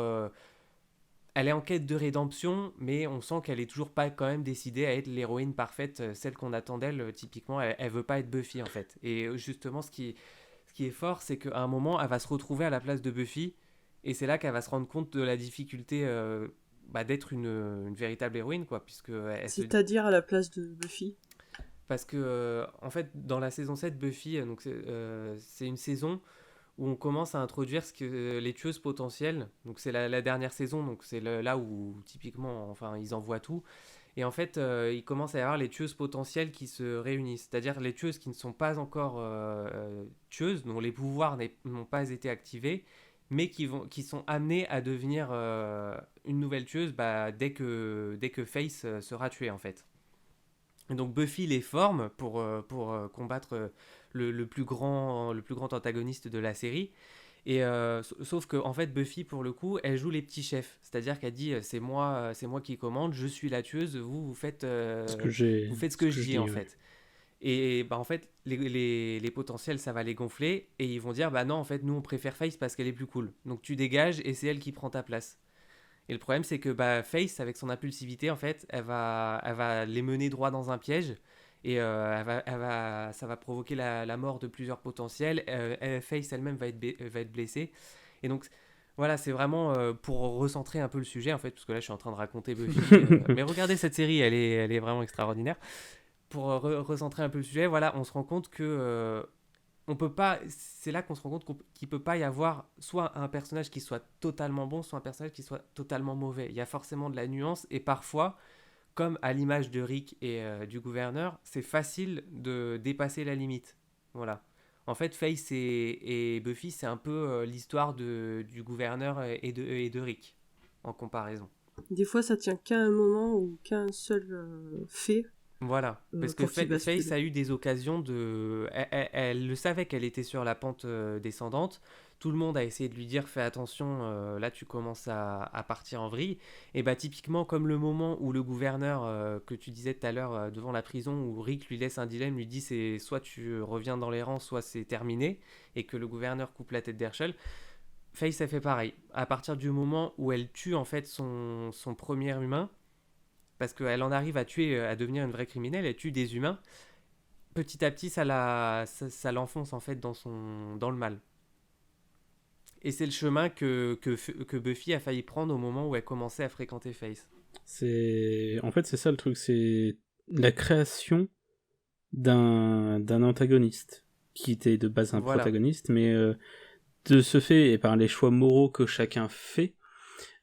elle est en quête de rédemption, mais on sent qu'elle est toujours pas quand même décidée à être l'héroïne parfaite, celle qu'on attend d'elle. Typiquement, elle veut pas être Buffy, en fait. Et justement, ce qui est fort, c'est qu'à un moment, elle va se retrouver à la place de Buffy, et c'est là qu'elle va se rendre compte de la difficulté d'être une véritable héroïne, quoi. C'est-à-dire à la place de Buffy ? Parce que, en fait, dans la saison 7, Buffy, donc c'est une saison où on commence à introduire les tueuses potentielles. Donc c'est la dernière saison, donc c'est là où, typiquement, enfin, ils envoient tout. Et en fait, il commence à y avoir les tueuses potentielles qui se réunissent. C'est-à-dire les tueuses qui ne sont pas encore tueuses, dont les pouvoirs n'ont pas été activés, mais qui sont amenées à devenir une nouvelle tueuse dès que Faith sera tuée, en fait. Donc Buffy les forme pour combattre le plus grand antagoniste de la série. Et sauf que en fait Buffy, pour le coup, elle joue les petits chefs. C'est-à-dire qu'elle dit c'est moi qui commande, je suis la tueuse, vous faites ce que je dis, en fait. Et en fait les potentiels, ça va les gonfler et ils vont dire non, en fait nous on préfère Faith parce qu'elle est plus cool. Donc tu dégages et c'est elle qui prend ta place. Et le problème, c'est que Faith, avec son impulsivité, en fait, elle va les mener droit dans un piège. Et ça va provoquer la mort de plusieurs potentiels. Faith elle-même va être blessée. Et donc, voilà, c'est vraiment pour recentrer un peu le sujet, en fait, parce que là, je suis en train de raconter Buffy. Mais regardez cette série, elle est vraiment extraordinaire. Pour recentrer un peu le sujet, voilà, on se rend compte que... on peut pas, c'est là qu'on se rend compte qu'il peut pas y avoir soit un personnage qui soit totalement bon, soit un personnage qui soit totalement mauvais. Il y a forcément de la nuance et parfois, comme à l'image de Rick et du gouverneur, c'est facile de dépasser la limite. Voilà. En fait, Faith et Buffy, c'est un peu l'histoire du gouverneur et de Rick, en comparaison. Des fois, ça tient qu'à un moment ou qu'à un seul fait. Voilà, parce que Faith a eu des occasions de... Elle le savait qu'elle était sur la pente descendante. Tout le monde a essayé de lui dire fais attention, là tu commences à partir en vrille. Et typiquement comme le moment où le gouverneur que tu disais tout à l'heure devant la prison, où Rick lui laisse un dilemme, lui dit c'est soit tu reviens dans les rangs, soit c'est terminé, et que le gouverneur coupe la tête d'Herschel. Faith a fait pareil. À partir du moment où elle tue en fait son premier humain, parce qu'elle en arrive à devenir une vraie criminelle, elle tue des humains. Petit à petit, ça l'enfonce en fait dans le mal. Et c'est le chemin que Buffy a failli prendre au moment où elle commençait à fréquenter Faith. En fait, c'est ça le truc, c'est la création d'un antagoniste, qui était de base un protagoniste, mais de ce fait, et par les choix moraux que chacun fait,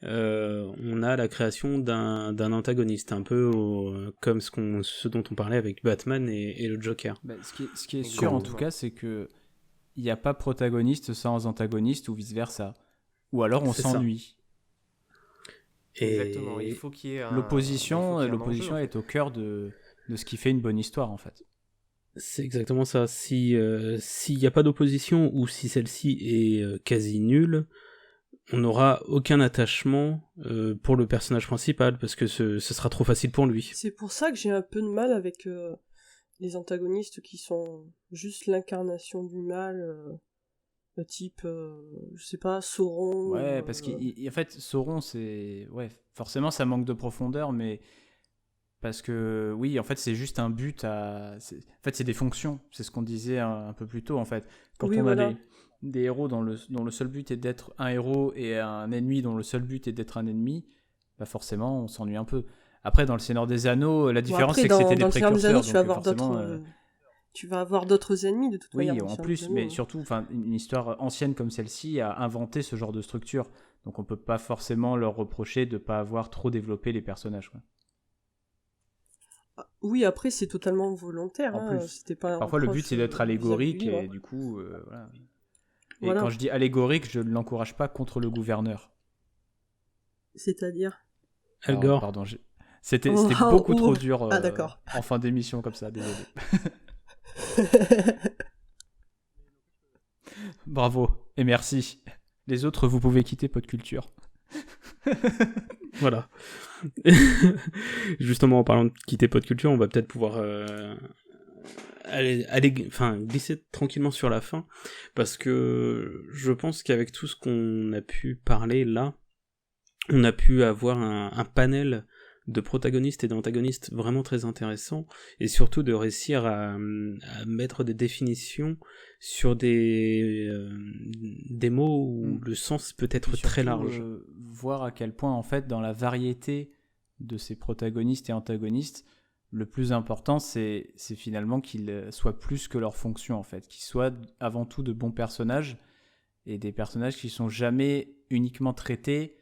on a la création d'un antagoniste, un peu comme ce dont on parlait avec Batman et le Joker. Ce qui est sûr en tout cas, c'est que il n'y a pas protagoniste sans antagoniste ou vice-versa. Ou alors on s'ennuie. Exactement, il faut qu'il y ait l'opposition est au cœur de ce qui fait une bonne histoire en fait. C'est exactement ça. S'il n'y a pas d'opposition ou si celle-ci est quasi nulle, on n'aura aucun attachement pour le personnage principal parce que ce sera trop facile pour lui. C'est pour ça que j'ai un peu de mal avec les antagonistes qui sont juste l'incarnation du mal, type, je sais pas, Sauron. Ouais, parce qu'en fait, Sauron, c'est... Ouais, forcément, ça manque de profondeur, mais... Parce que, oui, en fait, c'est juste un but à... En fait, c'est des fonctions. C'est ce qu'on disait un peu plus tôt, en fait. Quand on a des héros dont le seul but est d'être un héros et un ennemi dont le seul but est d'être un ennemi, bah forcément, on s'ennuie un peu. Après, dans le Seigneur des Anneaux, la différence, c'est que c'était des précurseurs. Dans le Seigneur des Anneaux, tu vas avoir d'autres ennemis, de toute manière. Oui, en plus, mais surtout, une histoire ancienne comme celle-ci a inventé ce genre de structure. Donc, on peut pas forcément leur reprocher de pas avoir trop développé les personnages, quoi. Oui, après, c'est totalement volontaire. En plus, c'était pas parfois, le but, c'est d'être allégorique, et du coup, voilà. Et quand je dis allégorique, je ne l'encourage pas contre le gouverneur. C'est-à-dire Al Gore. Pardon, c'était beaucoup trop dur en fin d'émission comme ça, désolé. Bravo, et merci. Les autres, vous pouvez quitter Podculture. Voilà. Justement, en parlant de quitter Podculture, on va peut-être pouvoir glisser tranquillement sur la fin, parce que je pense qu'avec tout ce qu'on a pu parler là, on a pu avoir un panel de protagonistes et d'antagonistes vraiment très intéressant, et surtout de réussir à mettre des définitions sur des mots où le sens peut être très large. Voir à quel point, en fait, dans la variété de ces protagonistes et antagonistes, le plus important, c'est finalement qu'ils soient plus que leur fonction, en fait, qu'ils soient avant tout de bons personnages, et des personnages qui sont jamais uniquement traités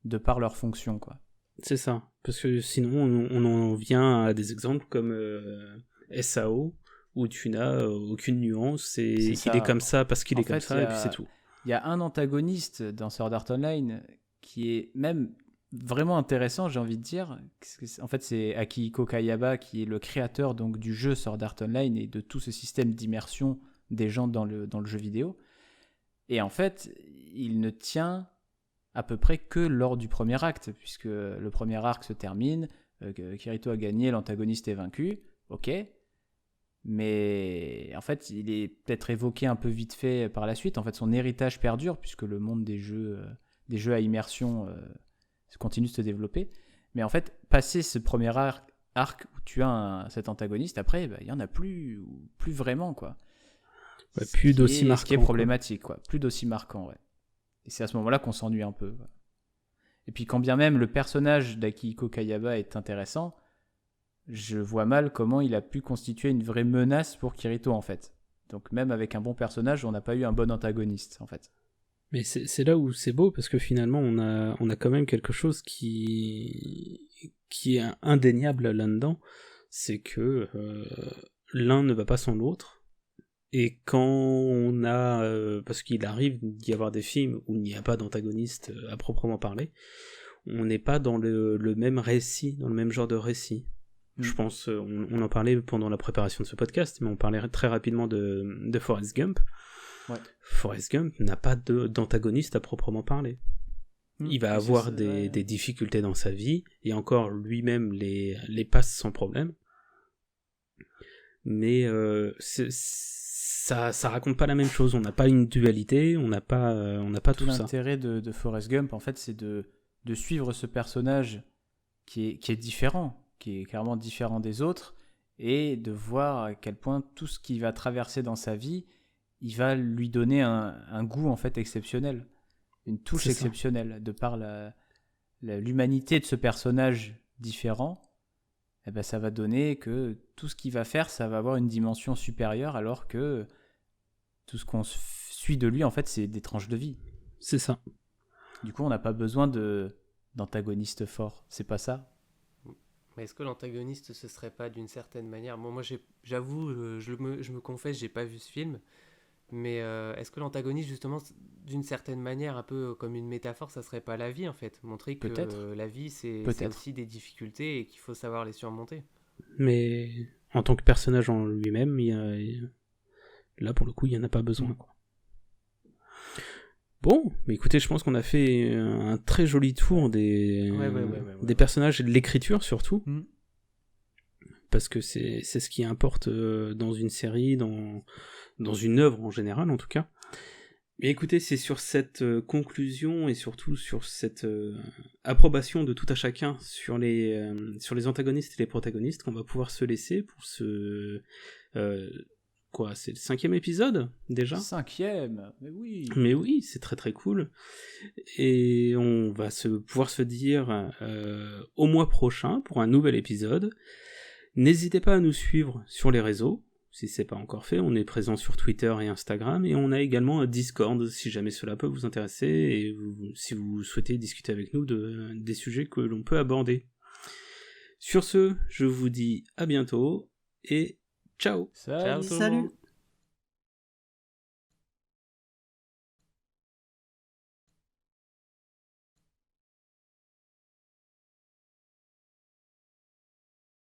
de par leur fonction, quoi. C'est ça, parce que sinon on en vient à des exemples comme SAO, où tu n'as aucune nuance, et qu'il est comme ça parce qu'il est comme ça, et puis c'est tout. Il y a un antagoniste dans Sword Art Online qui est même vraiment intéressant, j'ai envie de dire. En fait, c'est Akihiko Kayaba qui est le créateur donc, du jeu Sword Art Online et de tout ce système d'immersion des gens dans le jeu vidéo. Et en fait, il ne tient à peu près que lors du premier acte, puisque le premier arc se termine, Kirito a gagné, l'antagoniste est vaincu, ok, mais en fait il est peut-être évoqué un peu vite fait par la suite. En fait, son héritage perdure, puisque le monde des jeux à immersion continue de se développer, mais en fait, passé ce premier arc où tu as cet antagoniste, après, il n'y en a plus vraiment, quoi. Ouais, plus d'aussi marquant. Ce qui est problématique, quoi. Plus d'aussi marquant, ouais. Et c'est à ce moment-là qu'on s'ennuie un peu. Et puis quand bien même le personnage d'Akihiko Kayaba est intéressant, je vois mal comment il a pu constituer une vraie menace pour Kirito, en fait. Donc même avec un bon personnage, on n'a pas eu un bon antagoniste, en fait. Mais c'est là où c'est beau, parce que finalement on a quand même quelque chose qui est indéniable là-dedans, c'est que l'un ne va pas sans l'autre. Et quand on a... parce qu'il arrive d'y avoir des films où il n'y a pas d'antagoniste à proprement parler, on n'est pas dans le même récit, dans le même genre de récit. Je pense, on en parlait pendant la préparation de ce podcast, mais on parlait très rapidement de Forrest Gump. Ouais. Forrest Gump n'a pas d'antagoniste à proprement parler. Il va avoir des difficultés dans sa vie, et encore lui-même les passe sans problème. Mais ça raconte pas la même chose. On n'a pas une dualité, on n'a pas tout ça. L'intérêt de Forrest Gump, en fait, c'est de suivre ce personnage qui est différent, qui est clairement différent des autres, et de voir à quel point tout ce qu'il va traverser dans sa vie il va lui donner un goût en fait exceptionnel, une touche C'est ça. exceptionnelle, de par l'humanité de ce personnage différent. Eh ben, ça va donner que tout ce qu'il va faire, ça va avoir une dimension supérieure, alors que tout ce qu'on suit de lui, en fait, c'est des tranches de vie. C'est ça. Du coup, on n'a pas besoin d'antagoniste fort. C'est pas ça. Mais est-ce que l'antagoniste, ce serait pas d'une certaine manière... Bon, moi, j'avoue, je me confesse, j'ai pas vu ce film, mais est-ce que l'antagoniste, justement, d'une certaine manière, un peu comme une métaphore, ça serait pas la vie, en fait? Montrer que la vie, c'est aussi des difficultés et qu'il faut savoir les surmonter. Mais en tant que personnage en lui-même, là, pour le coup, il n'y en a pas besoin, quoi. Bon, mais écoutez, je pense qu'on a fait un très joli tour des personnages et de l'écriture, surtout. Parce que c'est ce qui importe dans une série, dans une œuvre en général, en tout cas. Mais écoutez, c'est sur cette conclusion et surtout sur cette approbation de tout à chacun sur les antagonistes et les protagonistes qu'on va pouvoir se laisser pour ce... c'est le 5e épisode, déjà ? 5e, mais oui. Mais oui, c'est très très cool. Et on va pouvoir se dire au mois prochain pour un nouvel épisode. N'hésitez pas à nous suivre sur les réseaux, si c'est pas encore fait. On est présent sur Twitter et Instagram, et on a également un Discord, si jamais cela peut vous intéresser, et si vous souhaitez discuter avec nous des sujets que l'on peut aborder. Sur ce, je vous dis à bientôt, et ciao. Ciao tout le monde. Salut.